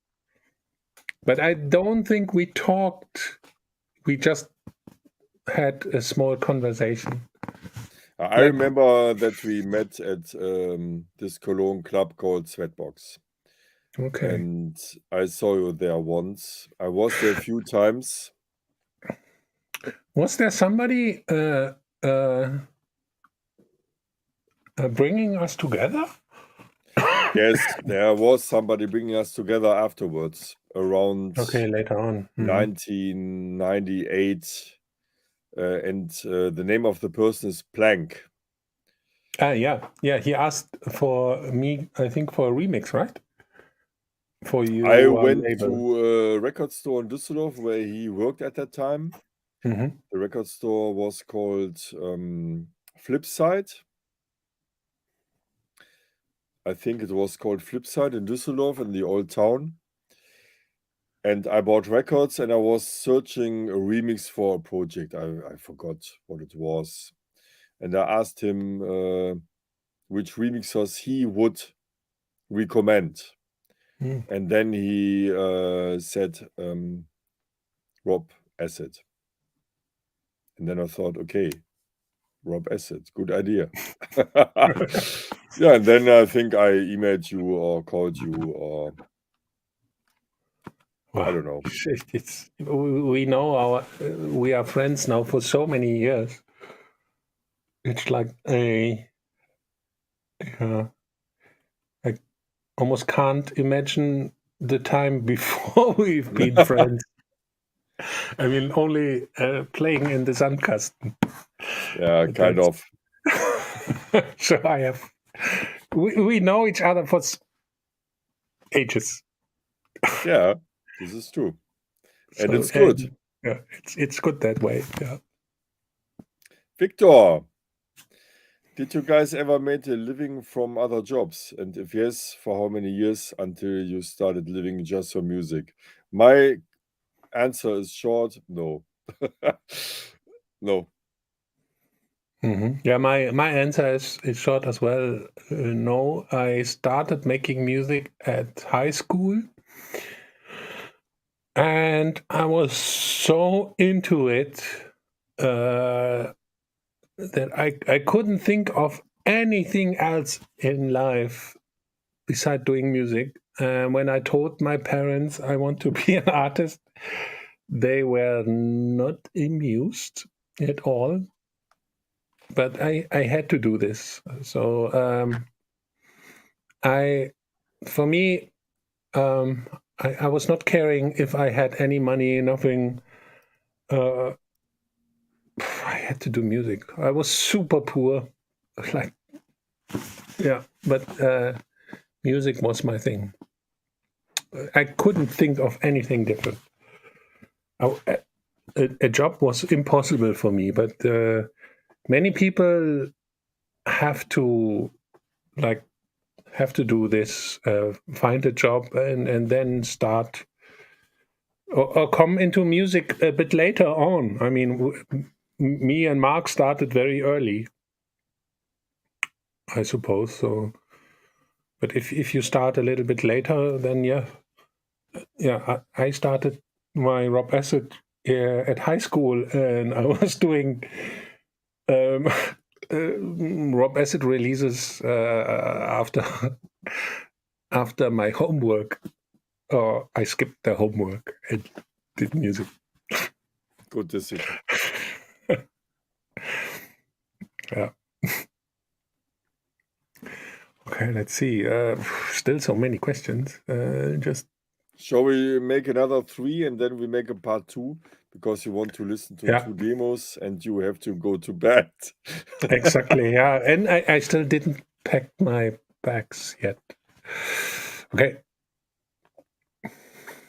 But I don't think we talked. We just had a small conversation. I remember that we met at this Cologne club called Sweatbox. Okay. And I saw you there once. I was there a few times. Was there somebody bringing us together? Yes, there was somebody bringing us together afterwards, around later on. 1998. And the name of the person is Plank. Yeah. He asked for me, I think, for a remix, right? For you. I went to a record store in Düsseldorf where he worked at that time. Mm-hmm. The record store was called Flipside. I think it was called Flipside in Düsseldorf in the old town. And I bought records and I was searching a remix for a project. I forgot what it was. And I asked him which remixers he would recommend. And then he said Rob Acid. And then I thought, okay, Rob Acid, good idea. Yeah, and then I think I emailed you or called you or I don't know. We know we are friends now for so many years. It's like I almost can't imagine the time before we've been friends. I mean, only playing in the Sandkasten. Yeah, kind of. So I have. We know each other for ages. Yeah, this is true, and it's good. Yeah, it's good that way. Yeah. Victor, did you guys ever make a living from other jobs? And if yes, for how many years until you started living just for music? My answer is short, no. No. Mm-hmm. Yeah, my answer is short as well. No, I started making music at high school. And I was so into it that I couldn't think of anything else in life besides doing music. When I told my parents I want to be an artist, they were not amused at all. But I had to do this. So I was not caring if I had any money, nothing. I had to do music. I was super poor, but music was my thing. I couldn't think of anything different. A job was impossible for me, but many people have to do this, find a job and then start or come into music a bit later on. I mean, me and Marc started very early, I suppose. So, but if you start a little bit later, then I started my Rob Acid at high school, and I was doing Rob Acid releases after my homework, or I skipped the homework and did music. Good decision. Yeah. Okay, let's see. Still so many questions. Shall we make another 3 and then we make a part 2 because you want to listen to 2 demos and you have to go to bed. Exactly. Yeah, and I still didn't pack my bags yet. Okay.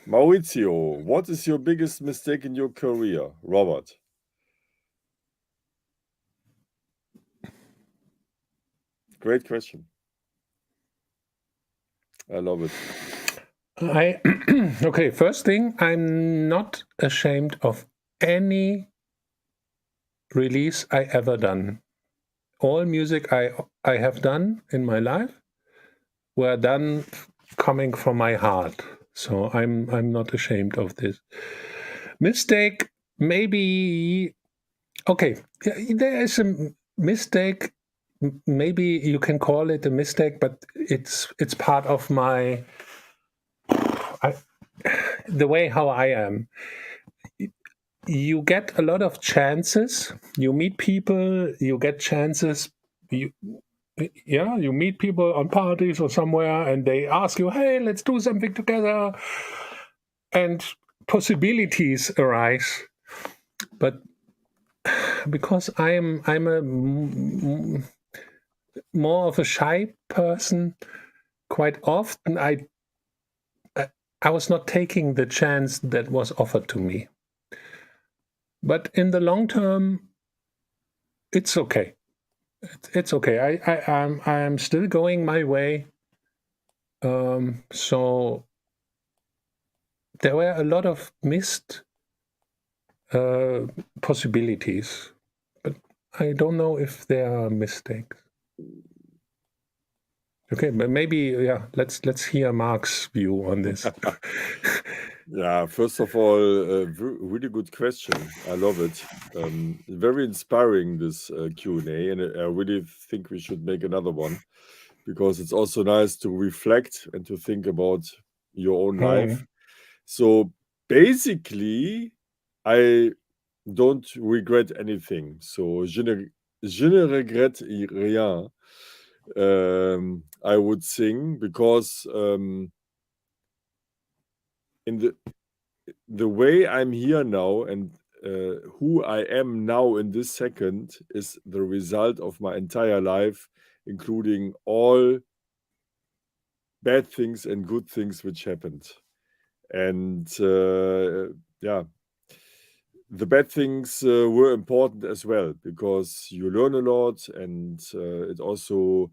Maurizio, what is your biggest mistake in your career? Robert. Great question. I love it. Okay, first thing, I'm not ashamed of any release I ever done. All music I have done in my life were done coming from my heart. So I'm not ashamed of this. Mistake, maybe. Okay, there is a mistake. Maybe you can call it a mistake, but it's part of my the way how I am. You get a lot of chances. You meet people. You get chances. You meet people on parties or somewhere, and they ask you, "Hey, let's do something together," and possibilities arise. But because I'm a more of a shy person, quite often I was not taking the chance that was offered to me. But in the long term, it's okay. It's okay. I'm still going my way. So there were a lot of missed possibilities, but I don't know if there are mistakes. Okay, but maybe let's hear Marc's view on this. Yeah, first of all, really good question. I love it. Very inspiring, this Q&A, and I really think we should make another one, because it's also nice to reflect and to think about your own life. So basically, I don't regret anything. So je ne regrette rien. I would sing, because in the way I'm here now, and who I am now in this second, is the result of my entire life, including all bad things and good things which happened. And the bad things were important as well, because you learn a lot, and it also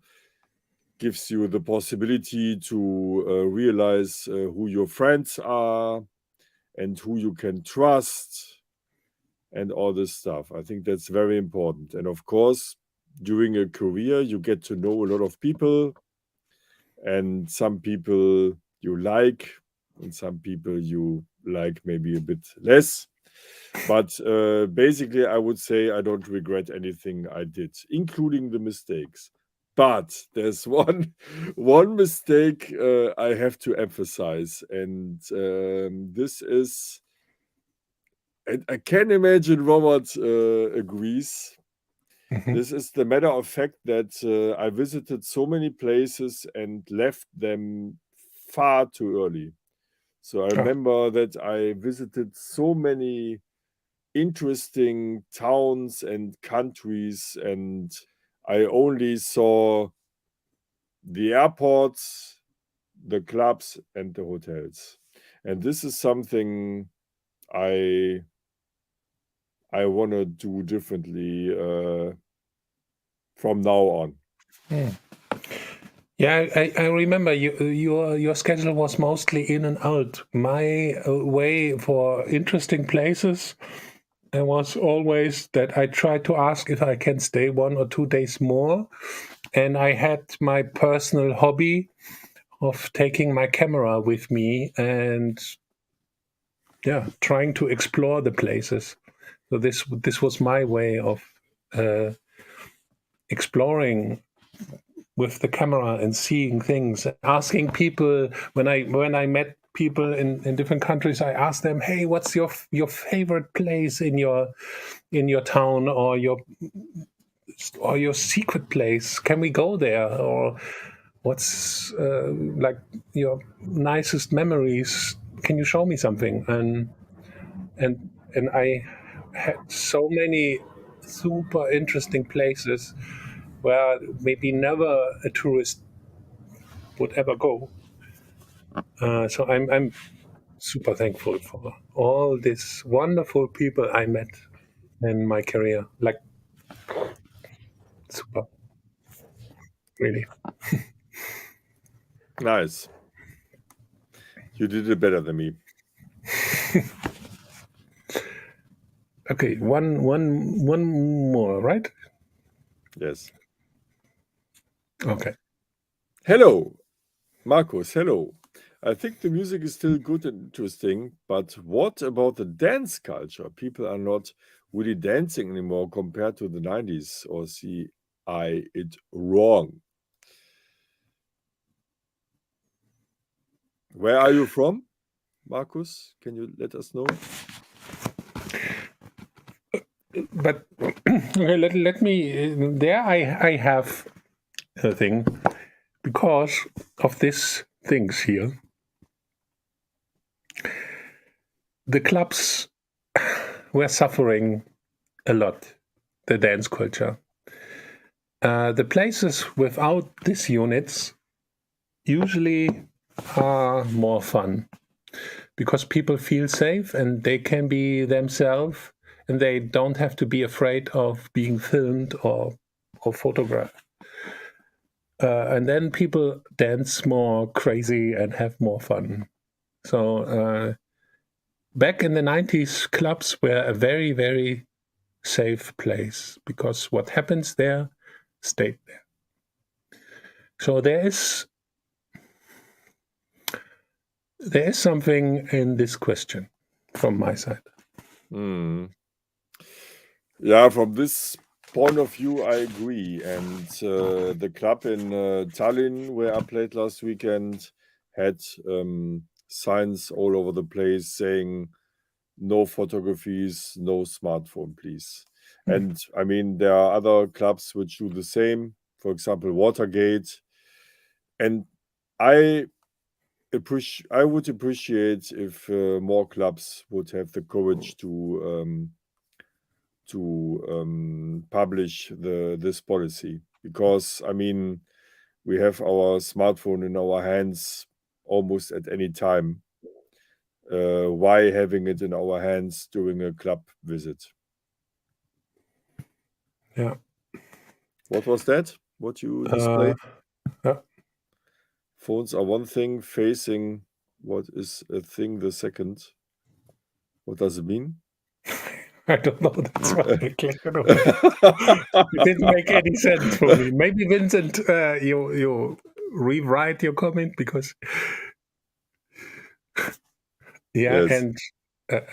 gives you the possibility to realize who your friends are and who you can trust and all this stuff. I think that's very important. And of course, during a career, you get to know a lot of people, and some people you like, and some people you like maybe a bit less. But basically, I would say I don't regret anything I did, including the mistakes. But there's one mistake I have to emphasize, and this is, and I can imagine Robert agrees. This is the matter of fact that I visited so many places and left them far too early. So I remember that I visited so many interesting towns and countries, and I only saw the airports, the clubs, and the hotels. And this is something I want to do differently from now on. Yeah, I remember your schedule was mostly in and out. My way for interesting places was always that I tried to ask if I can stay 1 or 2 days more, and I had my personal hobby of taking my camera with me and trying to explore the places. So this was my way of exploring with the camera and seeing things, asking people. When I met people in different countries, I asked them, "Hey, what's your favorite place in your town, or your secret place? Can we go there? Or what's like your nicest memories? Can you show me something?" And I had so many super interesting places where maybe never a tourist would ever go. So I'm super thankful for all these wonderful people I met in my career. Like, super, really. Nice. You did it better than me. Okay, one more, right? Yes. Okay. Hello, Marcus. Hello. I think the music is still good and interesting, but what about the dance culture? People are not really dancing anymore compared to the 90s, or see I it wrong? Where are you from, Marcus? Can you let us know? But okay, let me. There, I have a thing because of these things here. The clubs were suffering a lot. The dance culture. The places without these units usually are more fun because people feel safe and they can be themselves and they don't have to be afraid of being filmed or photographed. And then people dance more crazy and have more fun. So back in the 90s, clubs were a very, very safe place because what happens there stayed there. So there is something in this question from my side. Yeah, from this point of view, I agree. And the club in Tallinn, where I played last weekend, had signs all over the place saying no photographies, no smartphone, please. And I mean, there are other clubs which do the same, for example, Watergate. And I would appreciate if more clubs would have the courage to publish this policy, because I mean, we have our smartphone in our hands almost at any time. Why having it in our hands during a club visit? Yeah. What was that? What you displayed? Yeah. Phones are one thing, facing what is a thing the second. What does it mean? I don't know. That's why I clicked on it. It didn't make any sense for me. Maybe Vincent, you rewrite your comment because Yes. And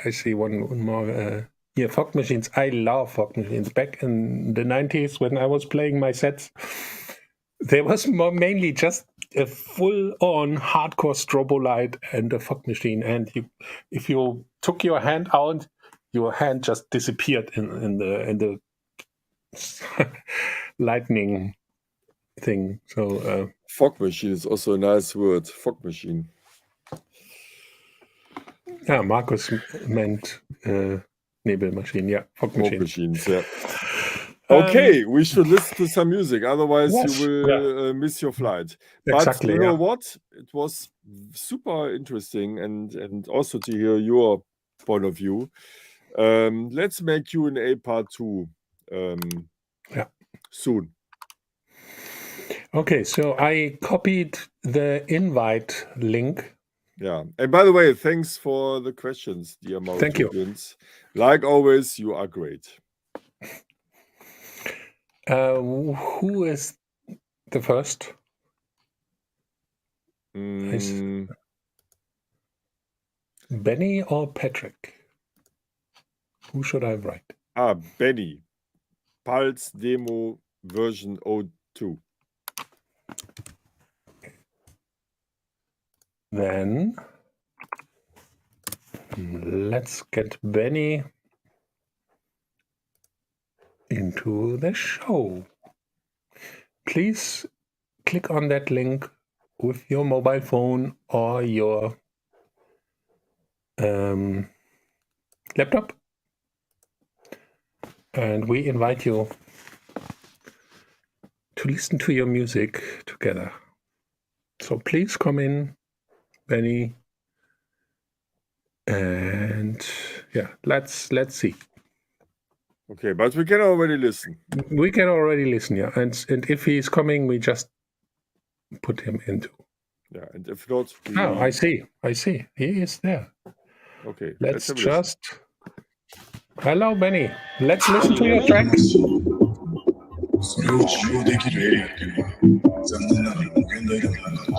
I see one more. Yeah, fog machines. I love fog machines. Back in the 90s when I was playing my sets, there was mainly just a full-on hardcore strobo light and a fog machine. And if you took your hand out, your hand just disappeared in the lightning thing. So Fog machine is also a nice word. Fog machine. yeah, Marcus meant Nebelmaschinen. Yeah, fog Fog machines. machines, yeah. Okay, we should listen to some music, otherwise Yes, you will miss your flight. But exactly. you know Yeah. what? It was super interesting and also to hear your point of view. Let's make Q&A part 2 soon. Okay, so I copied the invite link. Yeah, and by the way, thanks for the questions, dear Thank you. Marotopians. Like always, you are great. Who is the first? Benny or Patrick? Who should I write? Benny. Pulse Demo version 02. Then let's get Benny into the show. Please click on that link with your mobile phone or your laptop, and we invite you to listen to your music together. So please come in, Benny, and yeah, let's see. Okay, but we can already listen. We can already listen, yeah. And if he's coming, we just put him into. Yeah, and if not, I see. He is there. Okay, Let's just Hello, Benny. Let's listen to your track. それを使用できるエリアっていうのは残念ながら無限大ではなかった。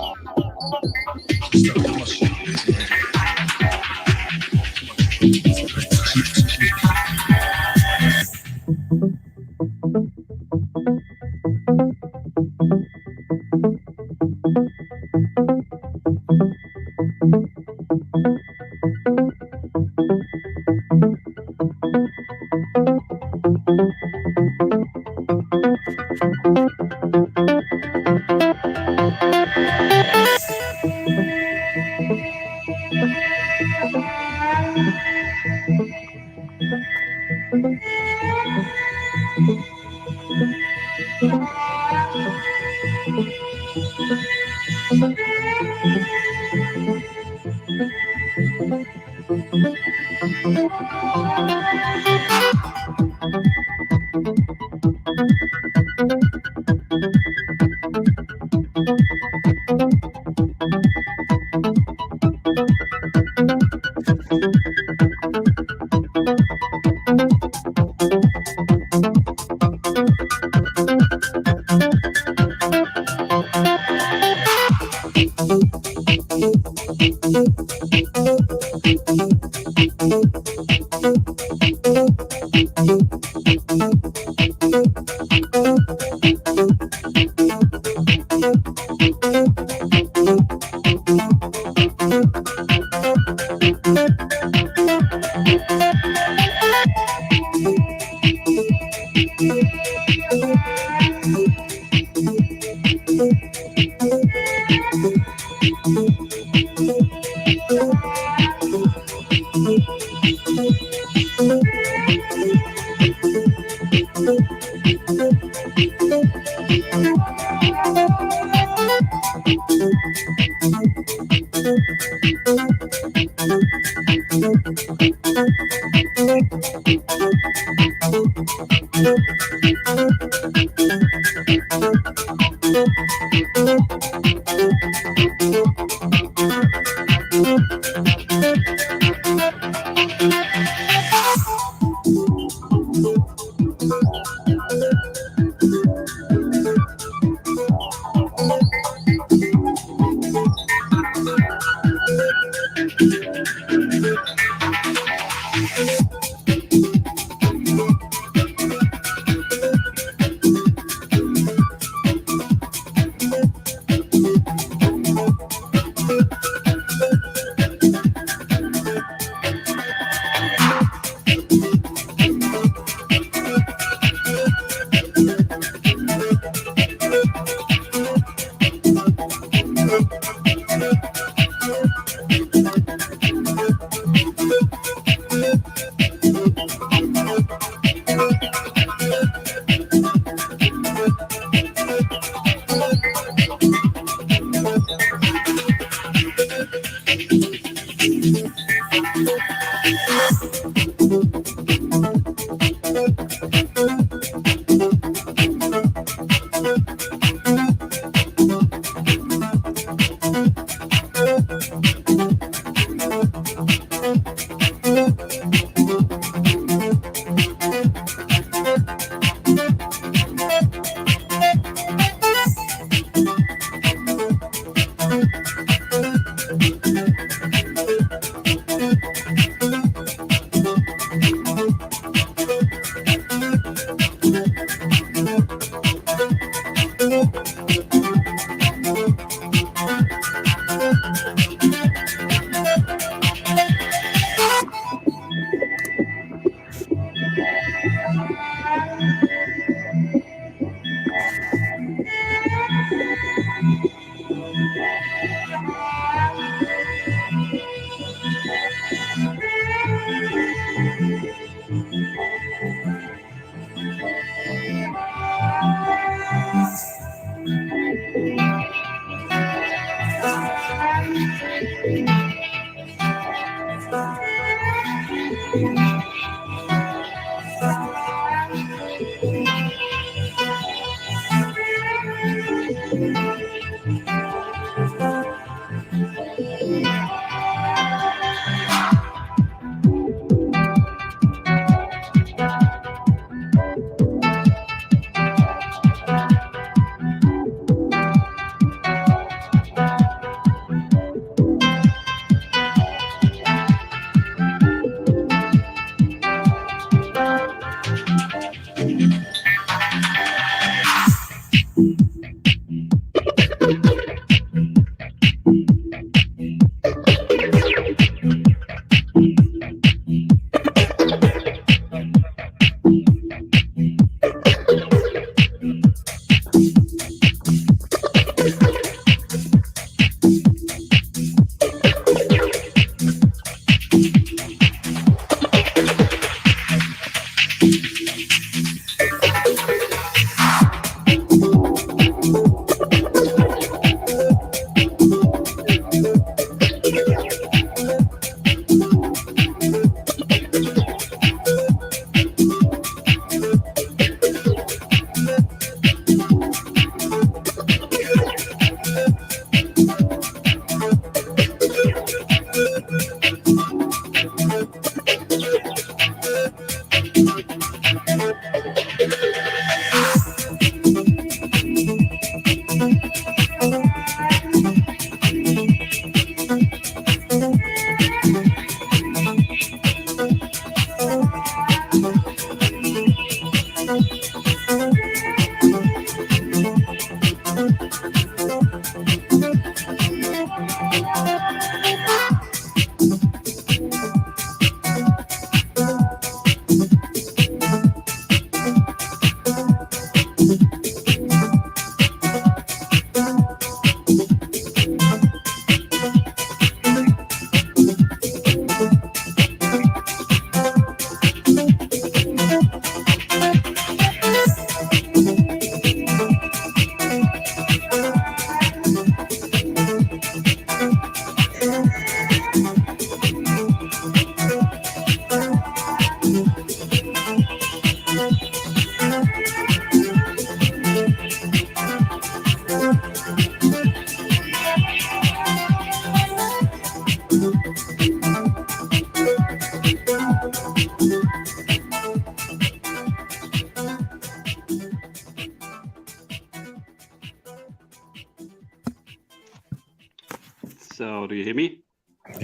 そしたら魂の別のエリア、世界に走り続ける。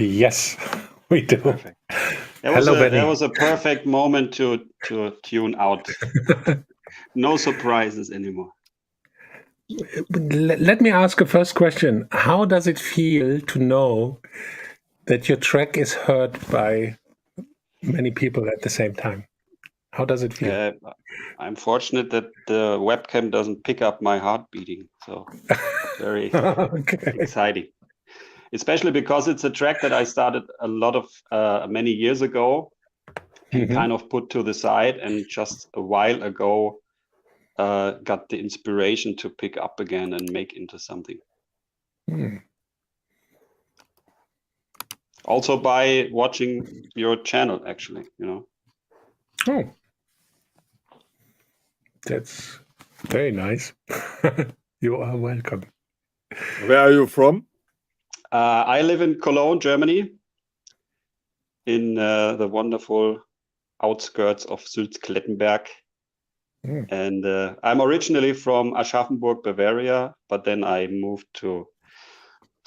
Yes, we do. Perfect. Hello, Benny. That was a perfect moment to tune out. No surprises anymore. Let me ask a first question. How does it feel to know that your track is heard by many people at the same time? How does it feel? I'm fortunate that the webcam doesn't pick up my heart beating, so it's very exciting. Especially because it's a track that I started a lot of many years ago and kind of put to the side, and just a while ago got the inspiration to pick up again and make into something. Also by watching your channel, actually, Oh, that's very nice. You are welcome. Where are you from? I live in Cologne, Germany, in the wonderful outskirts of Sulz-Klettenberg. And I'm originally from Aschaffenburg, Bavaria, but then I moved to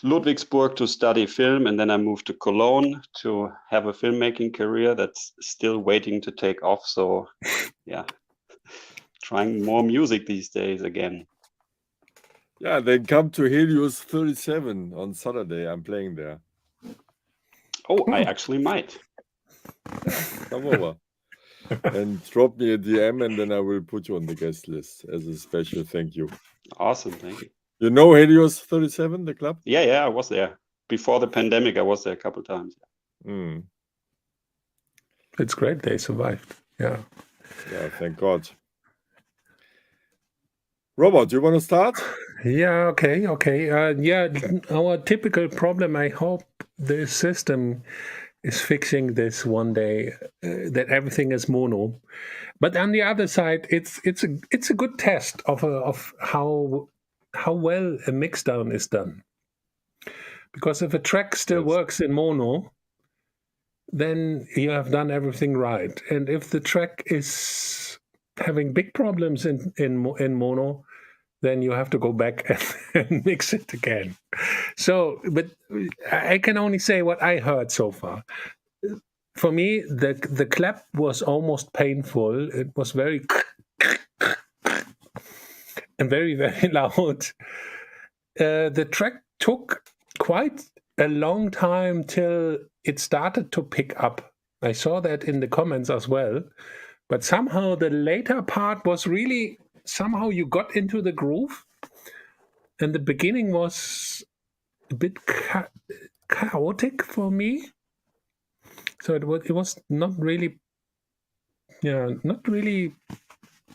Ludwigsburg to study film, and then I moved to Cologne to have a filmmaking career that's still waiting to take off. So, yeah, trying more music these days again. Yeah, then come to Helios 37 on Saturday. I'm playing there. Oh, I actually might. Yeah, come over and drop me a DM, and then I will put you on the guest list as a special thank you. Awesome, thank you. You know Helios 37, the club? Yeah, I was there. Before the pandemic, I was there a couple of times. It's great they survived. Yeah, thank God. Robert, you want to start? Yeah, okay. Our typical problem, I hope the system is fixing this one day, that everything is mono. But on the other side, it's a good test of how well a mixdown is done. Because if a track still works in mono, then you have done everything right. And if the track is having big problems in mono, then you have to go back and mix it again. So, but I can only say what I heard so far. For me, the clap was almost painful. It was very and very, very loud. The track took quite a long time till it started to pick up. I saw that in the comments as well. But somehow the later part was really, somehow you got into the groove. And the beginning was a bit chaotic for me. So it was not really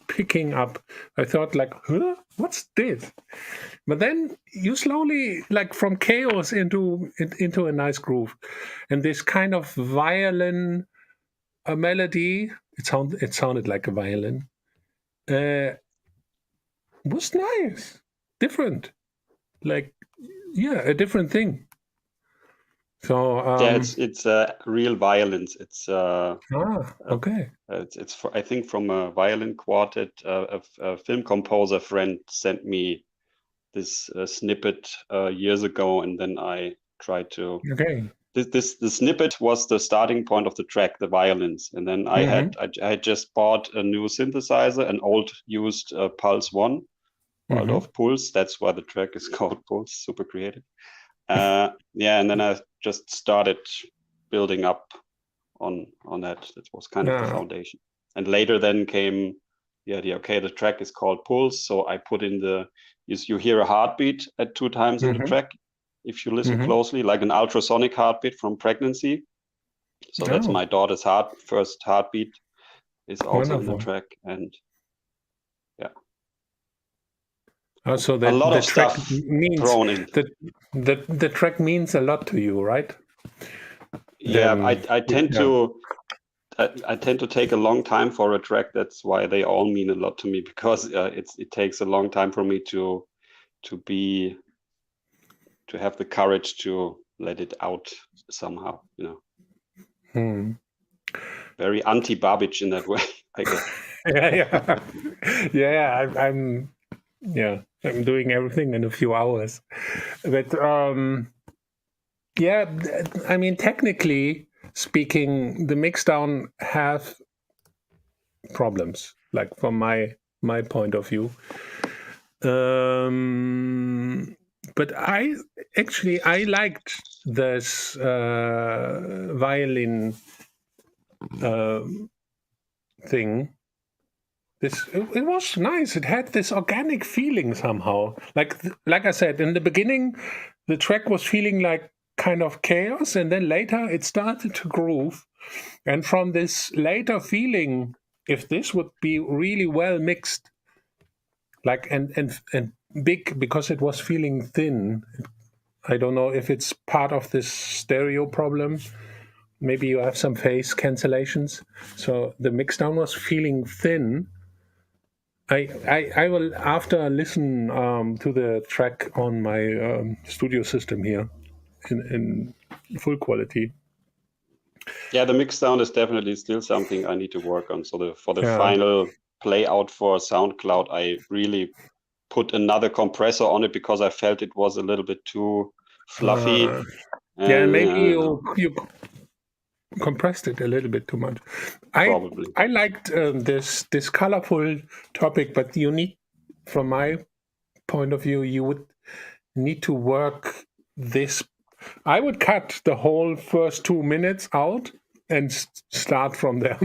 picking up. I thought like, huh? What's this? But then you slowly, like from chaos into a nice groove, and this kind of violin melody. It sounded like a violin. Was nice, different, like a different thing. So it's real violence. It's okay. It's I think from a violin quartet. A film composer friend sent me this snippet years ago, and then I tried to. Okay. The snippet was the starting point of the track, the violins, and then I had just bought a new synthesizer, an old used Pulse One, Waldorf Pulse. That's why the track is called Pulse. Super creative. And then I just started building up on that. That was kind of the foundation. And later then came the idea, okay, the track is called Pulse. So I put in you hear a heartbeat at 2 times in the track, if you listen closely, like an ultrasonic heartbeat from pregnancy. So that's my daughter's first heartbeat is also in the track. And so a lot of track stuff means thrown in. The track means a lot to you, right? I tend to take a long time for a track. That's why they all mean a lot to me, because it takes a long time for me to have the courage to let it out somehow. Very anti-Babbage in that way, I guess. I'm doing everything in a few hours, but Yeah, I mean, technically speaking, the mixdown have problems, like from my point of view. But I liked this violin thing. It was nice. It had this organic feeling somehow. Like I said in the beginning, the track was feeling like kind of chaos, and then later it started to groove. And from this later feeling, if this would be really well mixed, like and big, because it was feeling thin. I don't know if it's part of this stereo problem. Maybe you have some phase cancellations. So the mixdown was feeling thin. I will, after listen to the track on my studio system here in full quality. Yeah, the mixdown is definitely still something I need to work on. So for the final play out for SoundCloud, I really put another compressor on it because I felt it was a little bit too fluffy. Maybe you compressed it a little bit too much. Probably. I liked this colorful topic, but you need, from my point of view, you would need to work this. I would cut the whole first 2 minutes out and start from there.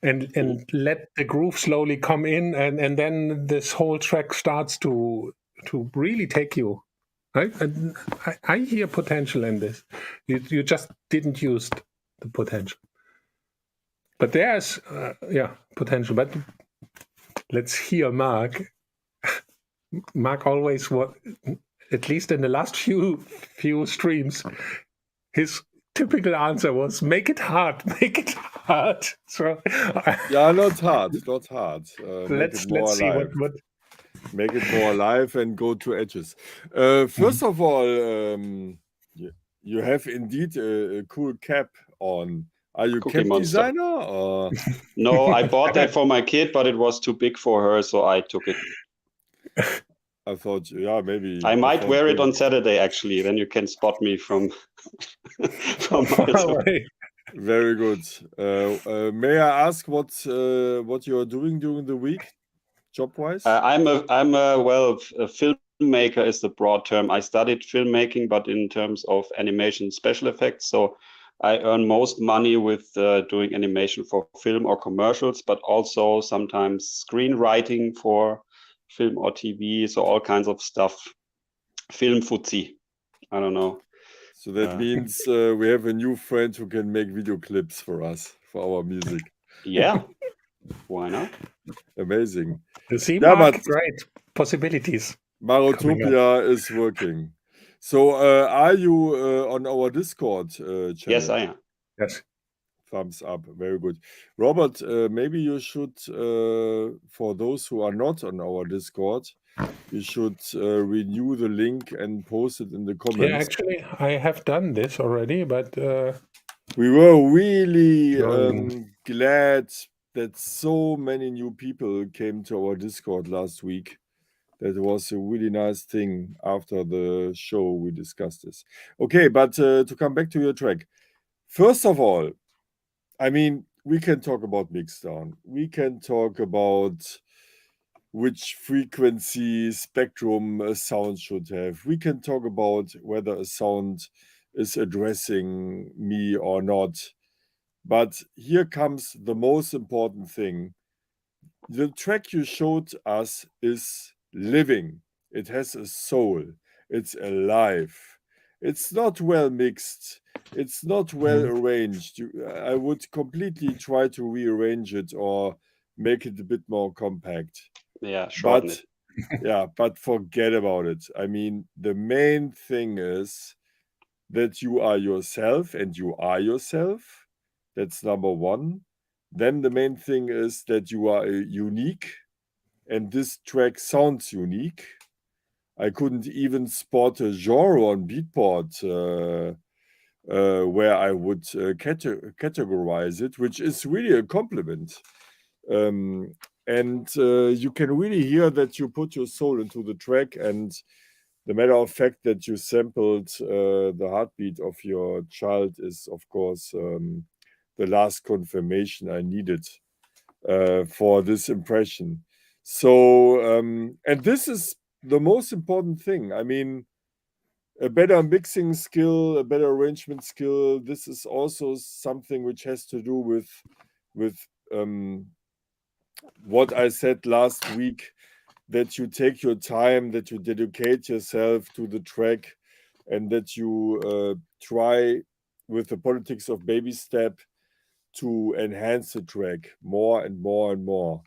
and let the groove slowly come in, and then this whole track starts to really take you. Right? And I hear potential in this. You just didn't use the potential. But there's potential. But let's hear Marc. Marc always, at least in the last few streams, his typical answer was make it hard. So not hard. Let's see what. Make it more alive and go to edges. First of all, you have indeed a cool cap on. Are you Cookie cap Monster designer? Or? No, I bought that for my kid, but it was too big for her, so I took it. I thought, maybe. I might wear it on Saturday, actually. Then you can spot me from miles away. Very good. May I ask what you are doing during the week, job-wise? I'm a filmmaker is the broad term. I studied filmmaking, but in terms of animation special effects. So I earn most money with doing animation for film or commercials, but also sometimes screenwriting for film or TV. So all kinds of stuff. Film footsie. I don't know. So that means we have a new friend who can make video clips for us, for our music. Yeah. Why not? Amazing. You see, Marc, great possibilities. Marotopia is working. So are you on our Discord channel? Yes, I am. Yes. Thumbs up. Very good. Robert, maybe you should, for those who are not on our Discord, you should renew the link and post it in the comments. Yeah, actually, I have done this already, but we were really glad that so many new people came to our Discord last week. That was a really nice thing. After the show, we discussed this. Okay, but to come back to your track. First of all, I mean, we can talk about mixdown. We can talk about which frequency spectrum a sound should have. We can talk about whether a sound is addressing me or not. But here comes the most important thing. The track you showed us is living. It has a soul. It's alive. It's not well mixed. It's not well arranged. I would completely try to rearrange it or make it a bit more compact. Yeah, shorten it. But forget about it. I mean, the main thing is that you are yourself and you are yourself. That's number one. Then the main thing is that you are unique, and this track sounds unique. I couldn't even spot a genre on Beatport where I would categorize it, which is really a compliment. And you can really hear that you put your soul into the track, and the matter of fact that you sampled the heartbeat of your child is, of course, the last confirmation I needed for this impression. So, and this is the most important thing. I mean, a better mixing skill, a better arrangement skill. This is also something which has to do with what I said last week, that you take your time, that you dedicate yourself to the track, and that you try with the politics of baby step to enhance the track more and more and more.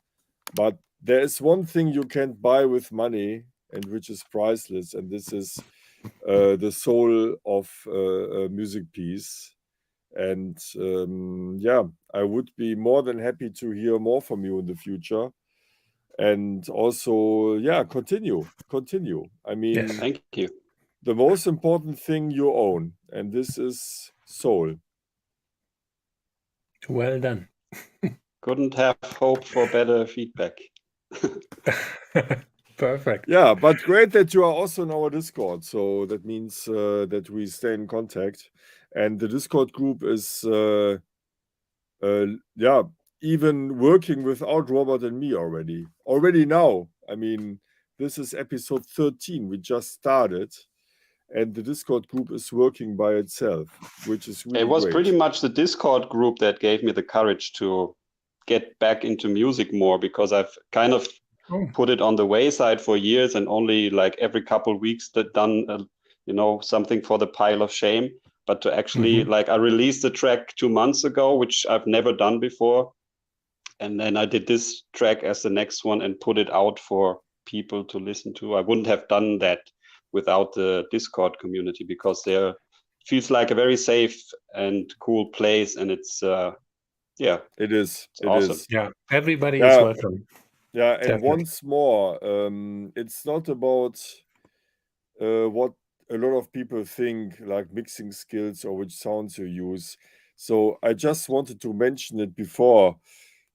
But there is one thing you can't buy with money, and which is priceless, and this is the soul of a music piece. And yeah, I would be more than happy to hear more from you in the future. And also, yeah, continue. I mean, Yes. Thank you. the most important thing you own, and this is soul. Well done. Couldn't have hoped for better feedback. Perfect. Yeah, but great that you are also in our Discord. So that means that we stay in contact. And the Discord group is, yeah, even working without Robert and me already. Already now. I mean, this is episode 13. We just started. And the Discord group is working by itself, which is really It was great. pretty much the Discord group that gave me the courage to get back into music more, because I've kind of put it on the wayside for years and only like every couple of weeks done something for the pile of shame. But to actually like, I released the track 2 months ago, which I've never done before, and then I did this track as the next one and put it out for people to listen to. I wouldn't have done that without the Discord community, because there feels like a very safe and cool place, and it's yeah, It is. it's awesome. Yeah, everybody is welcome. Yeah, and Definitely. once more, it's not about what a lot of people think, like mixing skills or which sounds you use. So I just wanted to mention it before.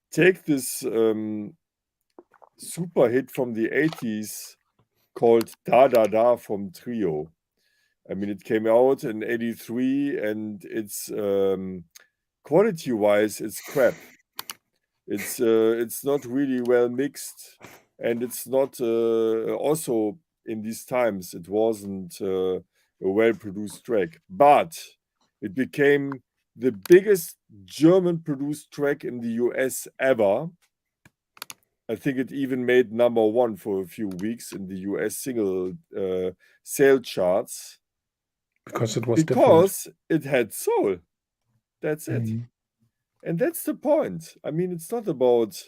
Take this super hit from the 80s called Da Da Da from Trio. I mean, it came out in 83, and it's quality-wise, it's crap. It's not really well mixed, and it's not also in these times it wasn't a well-produced track, but it became the biggest German-produced track in the US ever. I think it even made #1 for a few weeks in the US single sale charts. Because it was because it had soul. That's it. different. And that's the point. I mean, it's not about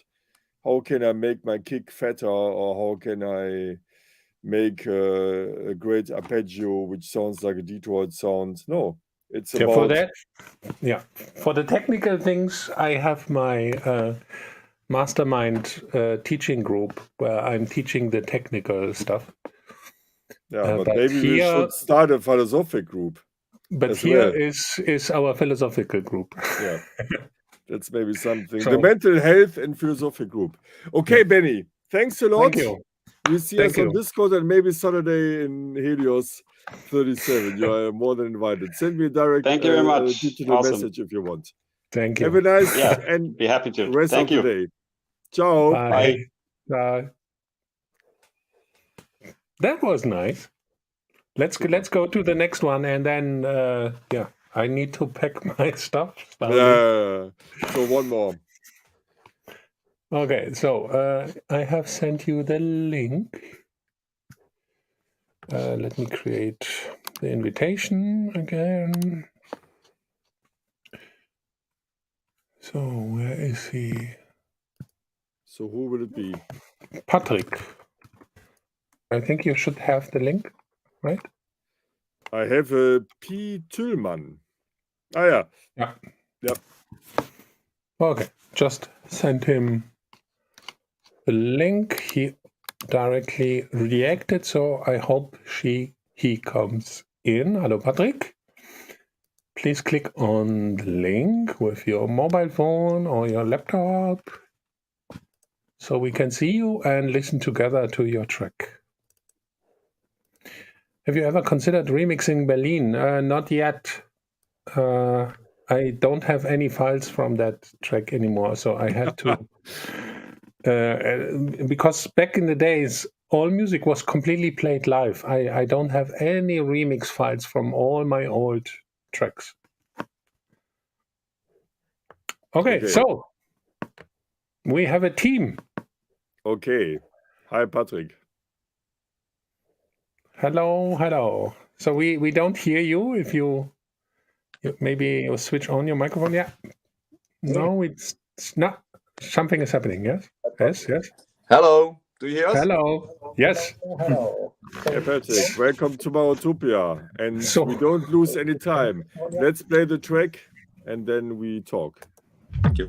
how can I make my kick fatter, or how can I make a great arpeggio which sounds like a Detroit sound. No, it's Yeah, about for that, yeah. For the technical things, I have my mastermind teaching group where I'm teaching the technical stuff. yeah, but but maybe we here- should start a philosophic group. But as here well. is our philosophical group. Yeah, that's maybe something. So- The mental health and philosophic group. Okay, Benny, thanks a lot. Thank you. We see Thank us on you. Discord and maybe Saturday in Helios 37. You are more than invited. Send me a direct Thank you very much. digital Awesome. message if you want. Thank you. Have a nice Yeah, and be happy to. rest Thank of you. the day. Ciao. Bye. Bye. That was nice. Let's go to the next one, and then yeah, I need to pack my stuff. So one more. Okay, so I have sent you the link. Let me create the invitation again. So where is he? So who will it be? Patrick. I think you should have the link, right? I have a P. Tüllmann. Ah, yeah. Yeah. Yep. Okay, just send him the link. He directly reacted, so I hope he comes in. Hello, Patrick. Please click on the link with your mobile phone or your laptop so we can see you and listen together to your track. Have you ever considered remixing Berlin? Not yet. I don't have any files from that track anymore, so I had to. Because back in the days, all music was completely played live. I don't have any remix files from all my old tracks. Okay, so we have a team. Okay. Hi, Patrick. Hello. So we don't hear you. If you maybe you switch on your microphone. Yeah. No, it's not. Something is happening. Yes. Yes. Hello. Do you hear us? Hello. Yes. Hello. Hey, Patrick. Welcome to Marotopia. And So- we don't lose any time. Let's play the track and then we talk. Thank you.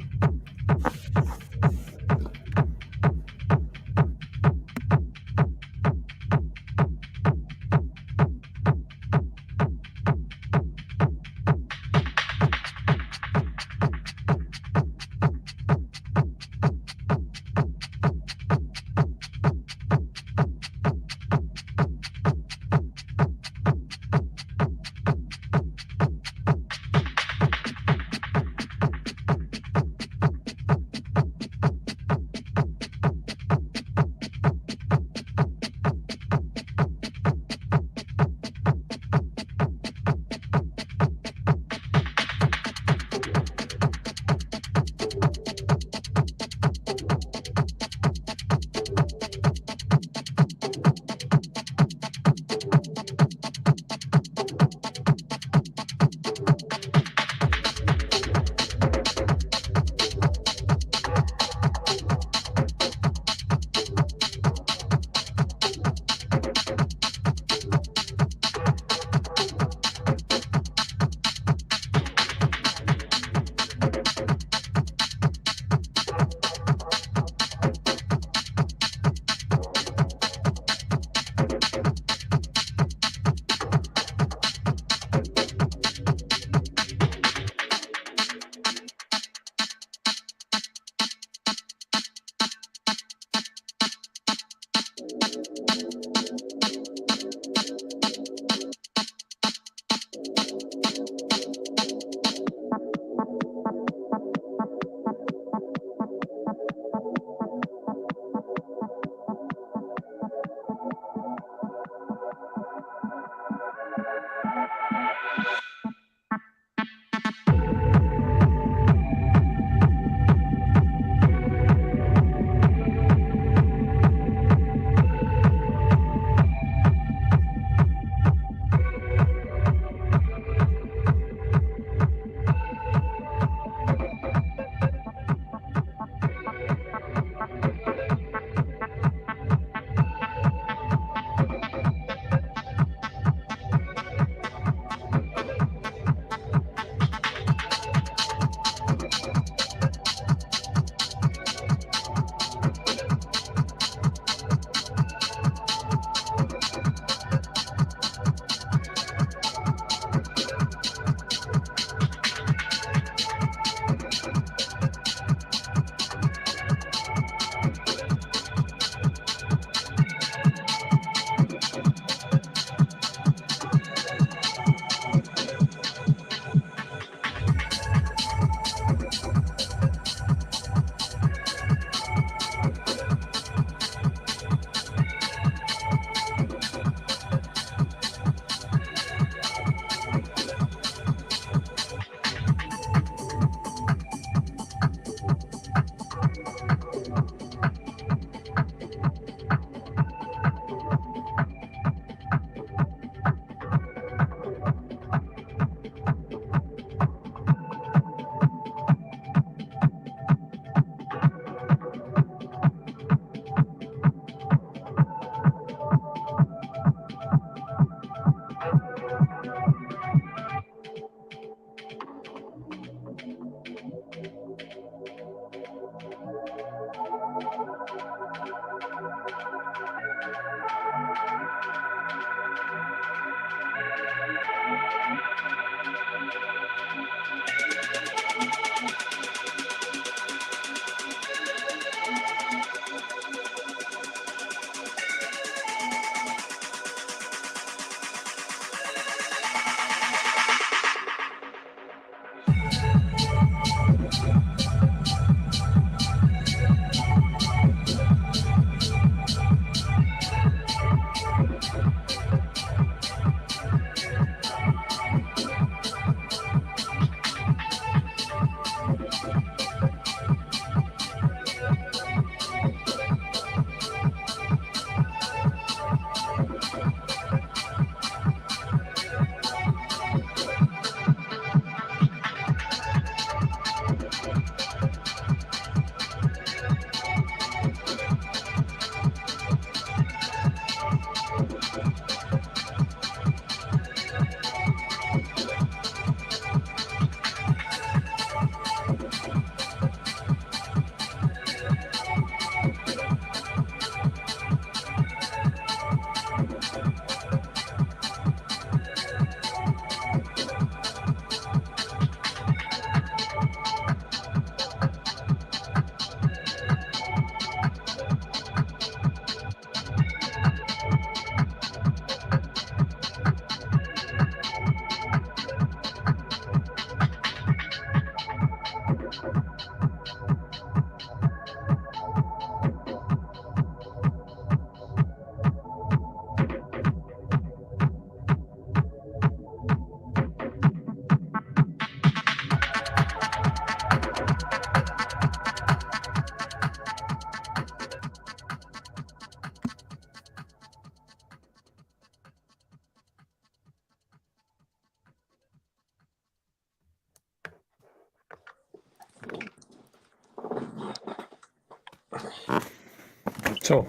So,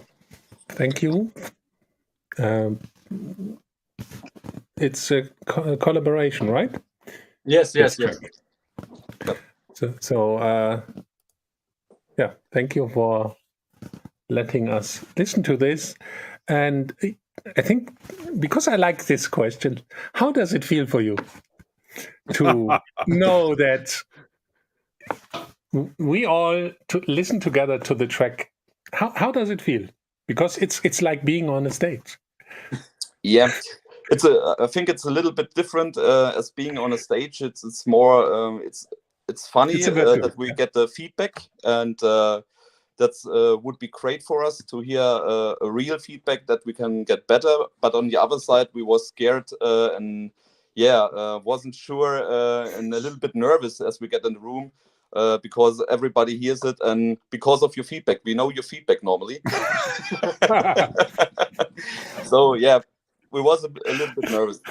thank you. It's a collaboration, right? Yes. So, yeah, thank you for letting us listen to this. And I think because I like this question, how does it feel for you to know that we all listen together to the track? How does it feel? Because it's like being on a stage. Yeah, I think it's a little bit different as being on a stage. It's more it's funny It's a virtual, that we get the feedback, and that's would be great for us to hear a real feedback that we can get better. But on the other side, we was scared and wasn't sure and a little bit nervous as we get in the room. Because everybody hears it, and because of your feedback, we know your feedback normally. So yeah, we was a little bit nervous.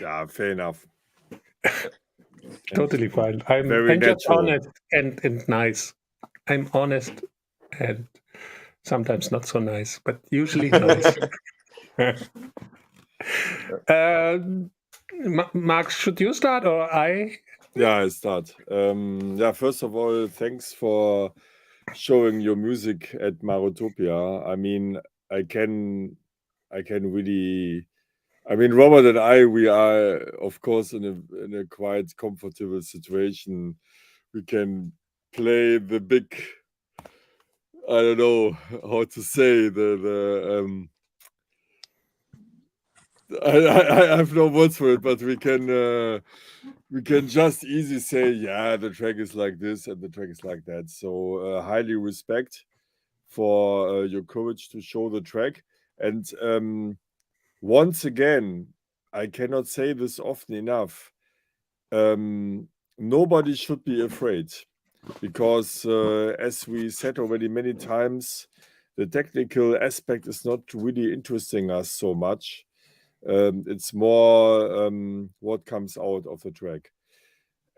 Yeah, fair enough. Totally fine. I'm just honest and nice. I'm honest and sometimes not so nice, but usually nice. Marc, should you start or I? Yeah, I start. First of all, thanks for showing your music at Marotopia. I mean, I can really. I mean, Robert and I, we are, of course, in a quite comfortable situation. We can play the big. I don't know how to say I have no words for it, but we can just easily say, yeah, the track is like this and the track is like that. So highly respect for your courage to show the track. And once again, I cannot say this often enough. Nobody should be afraid, because as we said already many times, the technical aspect is not really interesting us so much. It's more what comes out of the track.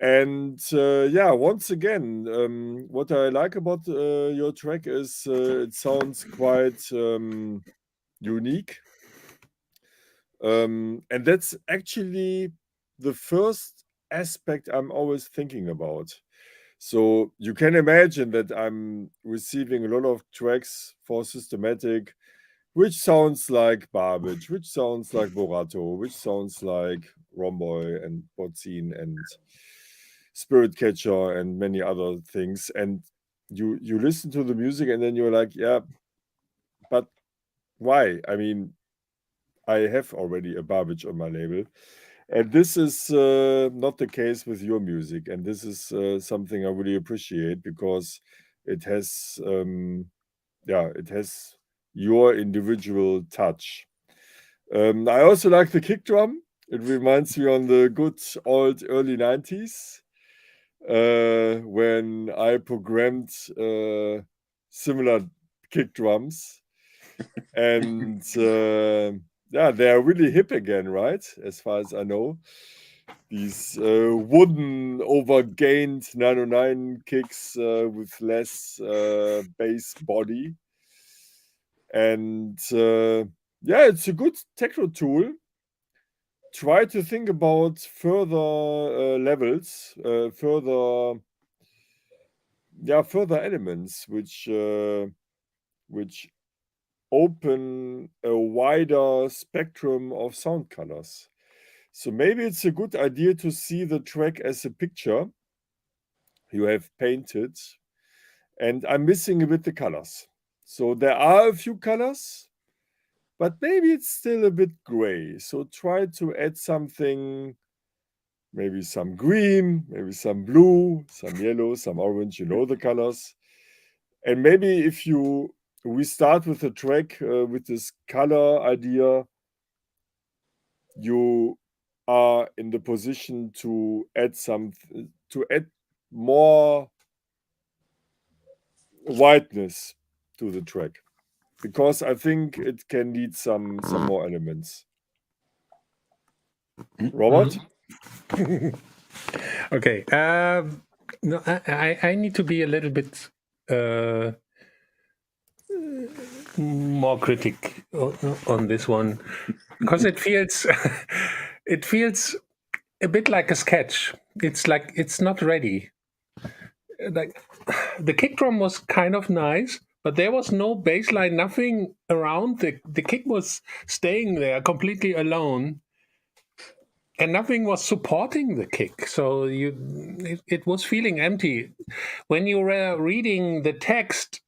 And once again, what I like about your track is it sounds quite unique. And that's actually the first aspect I'm always thinking about. So you can imagine that I'm receiving a lot of tracks for Systematic, which sounds like Barbage, which sounds like Borato, which sounds like Rhomboy and Botzin and Spirit Catcher and many other things. And you listen to the music and then you're like, yeah, but why? I mean, I have already a Barbage on my label. And this is not the case with your music. And this is something I really appreciate, because it has, it has your individual touch. I also like the kick drum. It reminds me on the good old early 90s when I programmed similar kick drums. And they are really hip again, right? As far as I know. These wooden overgained 909 kicks with less bass body. And it's a good techno tool. Try to think about further levels, further elements which open a wider spectrum of sound colors. So maybe it's a good idea to see the track as a picture you have painted, and I'm missing a bit the colors. So there are a few colors, but maybe it's still a bit gray. So try to add something, maybe some green, maybe some blue, some yellow, some orange, you know the colors. And maybe if we start with the track with this color idea, you are in the position to add more whiteness to the track, because I think it can need some more elements. Robert? Okay. No, I need to be a little bit more critic on this one, because it feels it feels a bit like a sketch. It's like it's not ready. Like the kick drum was kind of nice, but there was no bass line, nothing around. The kick was staying there completely alone, and nothing was supporting the kick. So it was feeling empty. When you were reading the text,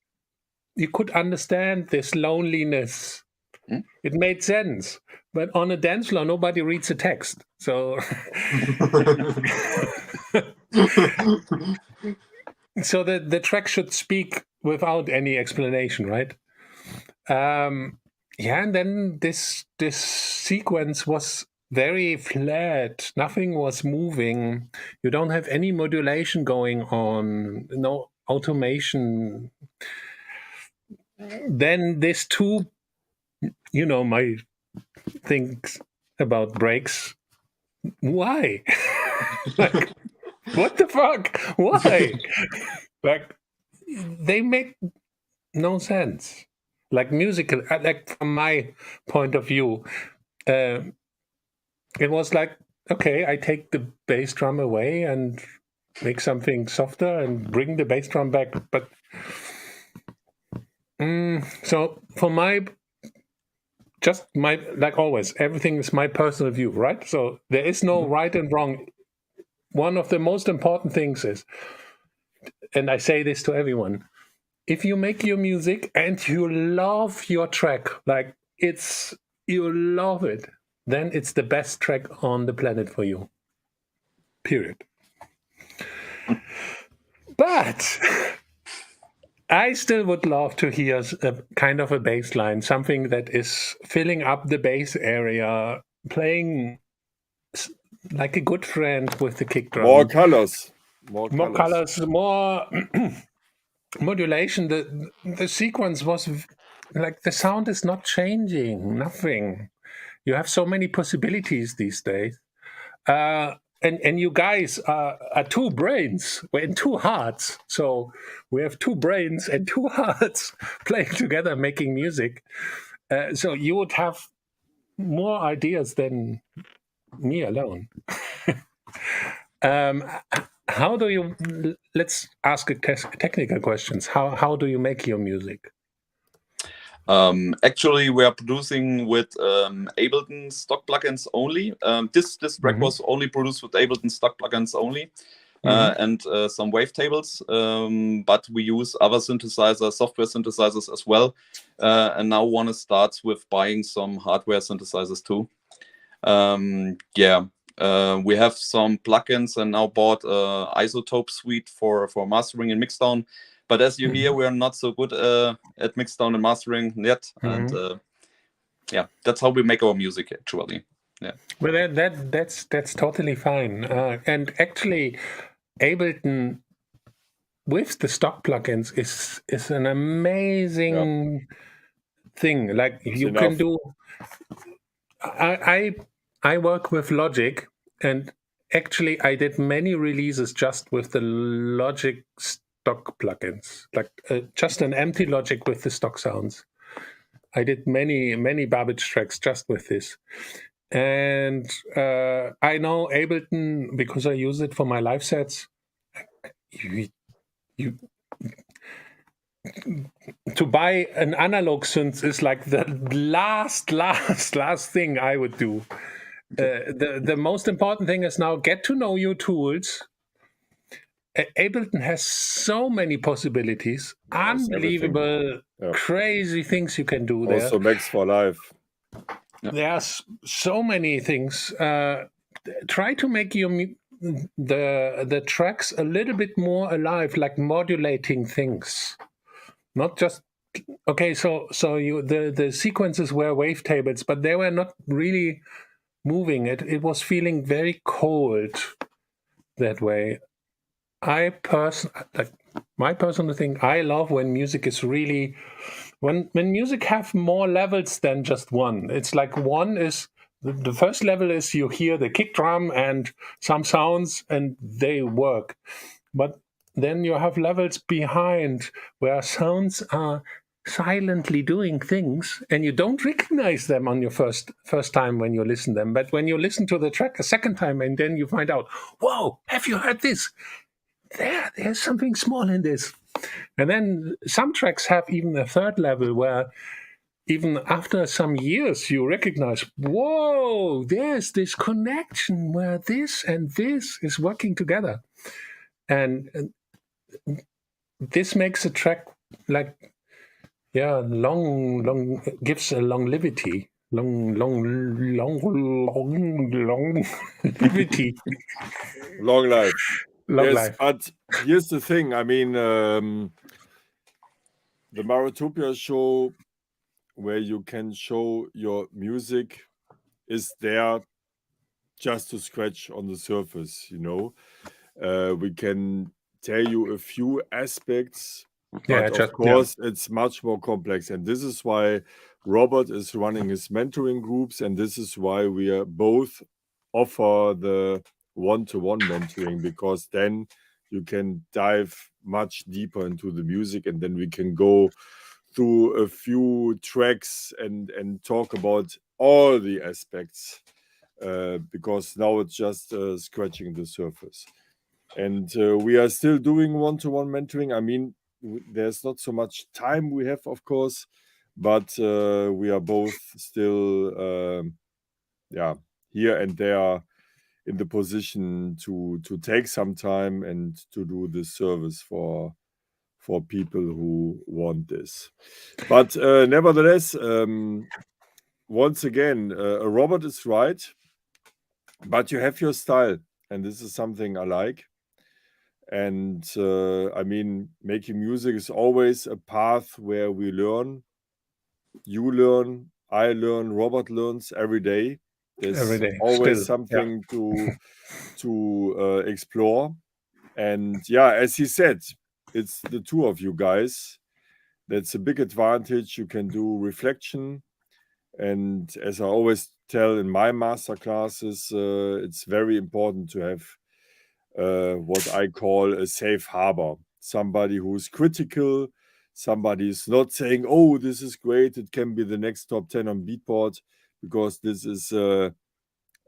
you could understand this loneliness. It made sense. But on a dance floor, nobody reads the text. So so the track should speak without any explanation, right? And then this sequence was very flat. Nothing was moving. You don't have any modulation going on, no automation. Then this two, my things about breaks. Why? Like, what the fuck? Why? Like, they make no sense. Like musical, like from my point of view, it was like, okay, I take the bass drum away and make something softer and bring the bass drum back. But so for like always, everything is my personal view, right? So there is no right and wrong. One of the most important things is, and I say this to everyone, if you make your music and you love your track, like you love it, then it's the best track on the planet for you. Period. But I still would love to hear a kind of a bass line, something that is filling up the bass area, playing like a good friend with the kick drum. More colors. More modulation. The sequence was like the sound is not changing, nothing. You have so many possibilities these days. And you guys are two brains and two hearts. So we have two brains and two hearts playing together, making music. So you would have more ideas than me alone. How do you? Let's ask technical questions. How do you make your music? Actually, we are producing with Ableton stock plugins only. This track was only produced with Ableton stock plugins only, and some wavetables. But we use other synthesizers, software synthesizers as well. And now want to start with buying some hardware synthesizers too. We have some plugins and now bought Isotope suite for mastering and mixdown. But as you hear, we are not so good at mixdown and mastering yet. And that's how we make our music actually. Yeah. Well, that's totally fine. And actually, Ableton with the stock plugins is an amazing thing. Like you can do. I work with Logic, and actually I did many releases just with the Logic stock plugins, like just an empty Logic with the stock sounds. I did many Babbage tracks just with this. And I know Ableton because I use it for my live sets. You to buy an analog synth is like the last thing I would do. The most important thing is now get to know your tools. Ableton has so many possibilities, unbelievable, crazy things you can do there. Also Max for Live. There's so many things. Try to make the tracks a little bit more alive, like modulating things, not just okay. So the sequences were wavetables, but they were not really moving. It was feeling very cold that way. My personal thing, I love when music is really when music have more levels than just one. It's like one is the first level is you hear the kick drum and some sounds and they work, but then you have levels behind where sounds are silently doing things, and you don't recognize them on your first time when you listen them. But when you listen to the track a second time, and then you find out, whoa, have you heard this? There's something small in this. And then some tracks have even a third level where even after some years you recognize, whoa, there's this connection where this and this is working together. And this makes a track long gives a longevity. Longevity. Long life. Long Yes, life. but here's the thing. I mean, the Marotopia show where you can show your music is there just to scratch on the surface, you know. We can tell you a few aspects, but of course it's much more complex. And this is why Robert is running his mentoring groups, and this is why we are both offer the one-to-one mentoring, because then you can dive much deeper into the music, and then we can go through a few tracks and talk about all the aspects, because now it's just scratching the surface. And we are still doing one-to-one mentoring. I mean, there's not so much time we have, of course, but we are both still here and there in the position to take some time and to do this service for people who want this. But nevertheless, once again, Robert is right, but you have your style, and this is something I like. And I mean, making music is always a path where we learn. You learn, I learn, Robert learns every day. There's always something to explore. And yeah, as he said, it's the two of you guys. That's a big advantage. You can do reflection. And as I always tell in my master classes, it's very important to have what I call a safe harbor. Somebody who's critical, somebody is not saying, oh, this is great, it can be the next top 10 on Beatport, because this is a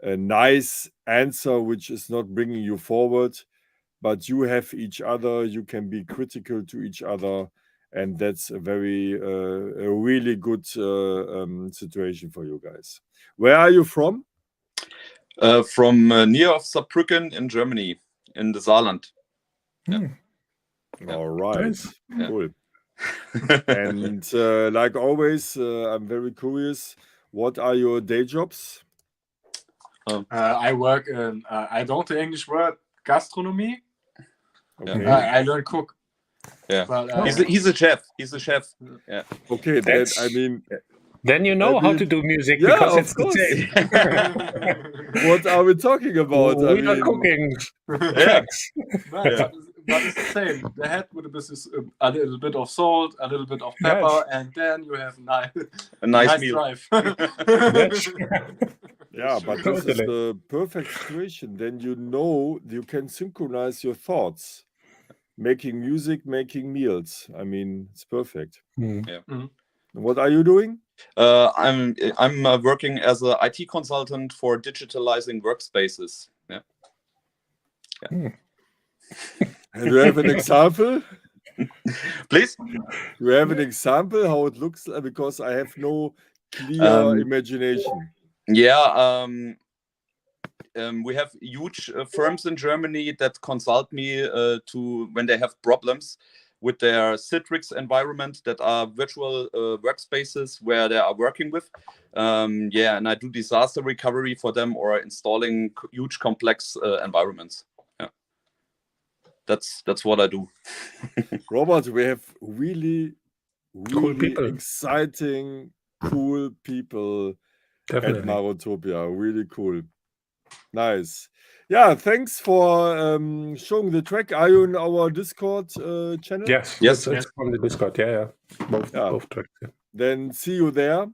nice answer which is not bringing you forward. But you have each other, you can be critical to each other, and that's a really good situation for you guys. Where are you from? From near of Saarbrücken in Germany, in the Saarland. Yeah. All right. Cool. And like always, I'm very curious, what are your day jobs? I work in, I don't the English word, gastronomy. Okay. I learn cook. Yeah, but, he's a chef. He's a chef. Yeah. Okay, then I mean, then you know how to do music, yeah, because of it's course. the same. What are we talking about? We are cooking tracks. But it's the same. The head with a little bit of salt, a little bit of pepper, and then you have a nice meal. Drive. Yeah, but this is the perfect situation. Then you know you can synchronize your thoughts. Making music, making meals. I mean, it's perfect. Yeah. What are you doing? I'm working as an IT consultant for digitalizing workspaces. Yeah. And do you have an example? Please? You have an example how it looks like, because I have no clear imagination. Yeah, we have huge firms in Germany that consult me to when they have problems with their Citrix environment, that are virtual workspaces where they are working with. Yeah, and I do disaster recovery for them, or installing huge complex environments. Yeah, that's what I do. Robert, we have really cool people. Exciting, cool people. Definitely. At Marotopia. Really cool. Nice. Yeah, thanks for showing the track. Are you in our Discord channel? Yes. It's on the Discord. Yeah. Both tracks. Yeah. Then see you there.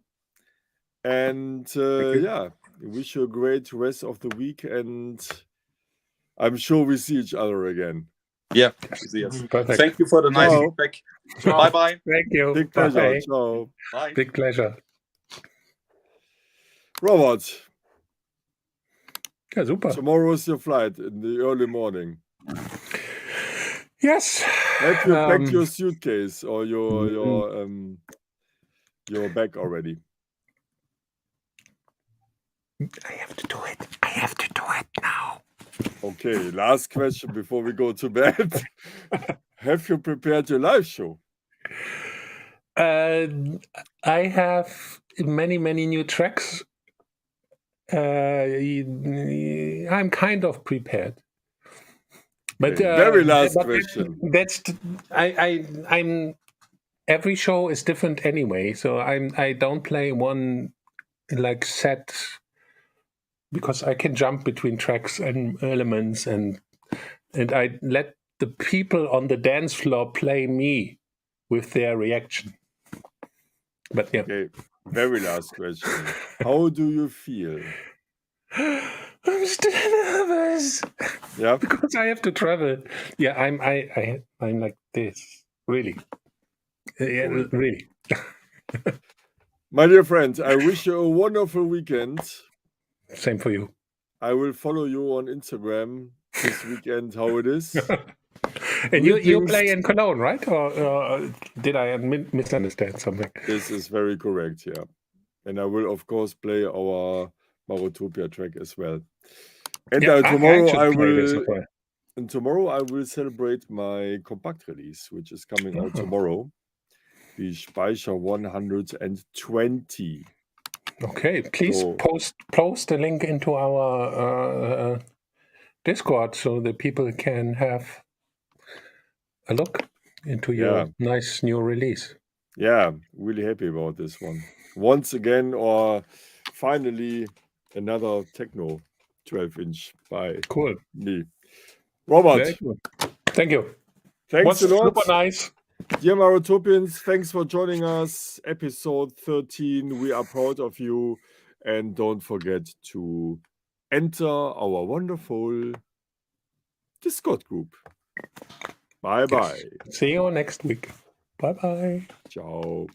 And yeah, wish you a great rest of the week. And I'm sure we see each other again. Yeah. Yes. Perfect. Thank you for the nice Ciao. feedback. Ciao. Bye bye. Thank you. Big pleasure. Bye. Ciao. Bye. Big pleasure. Robert, Ja, super. tomorrow's your flight in the early morning. Yes. Have you packed your suitcase or your bag already? I have to do it. I have to do it now. Okay, last question before we go to bed. Have you prepared your live show? I have many new tracks. I'm kind of prepared. But Okay, very last question. I'm every show is different anyway, so I don't play one like set because I can jump between tracks and elements and I let the people on the dance floor play me with their reaction. But yeah. Okay, very last question. How do you feel? I'm still nervous. Yeah, because I have to travel. Yeah, I'm like this. Really. Yeah, Cool. really. My dear friends, I wish you a wonderful weekend. Same for you. I will follow you on Instagram this weekend, how it is. And you Greetings. play in Cologne, right? Or did I misunderstand something? This is very correct, yeah. And I will, of course, play our Marotopia track as well. And Yeah, tomorrow should I play this will as well. and tomorrow I will celebrate my compact release, which is coming out tomorrow. The Speicher 120. Okay, please So- post a link into our Discord so that people can have a look into your nice new release. Yeah, really happy about this one. Once again, or finally, another techno 12-inch by Cool. me. Robert, Very good. Thank you. thanks Was a lot. super nice. Dear Marotopians, thanks for joining us. Episode 13. We are proud of you. And don't forget to enter our wonderful Discord group. Bye-bye. Yes. See you next week. Bye-bye. Ciao.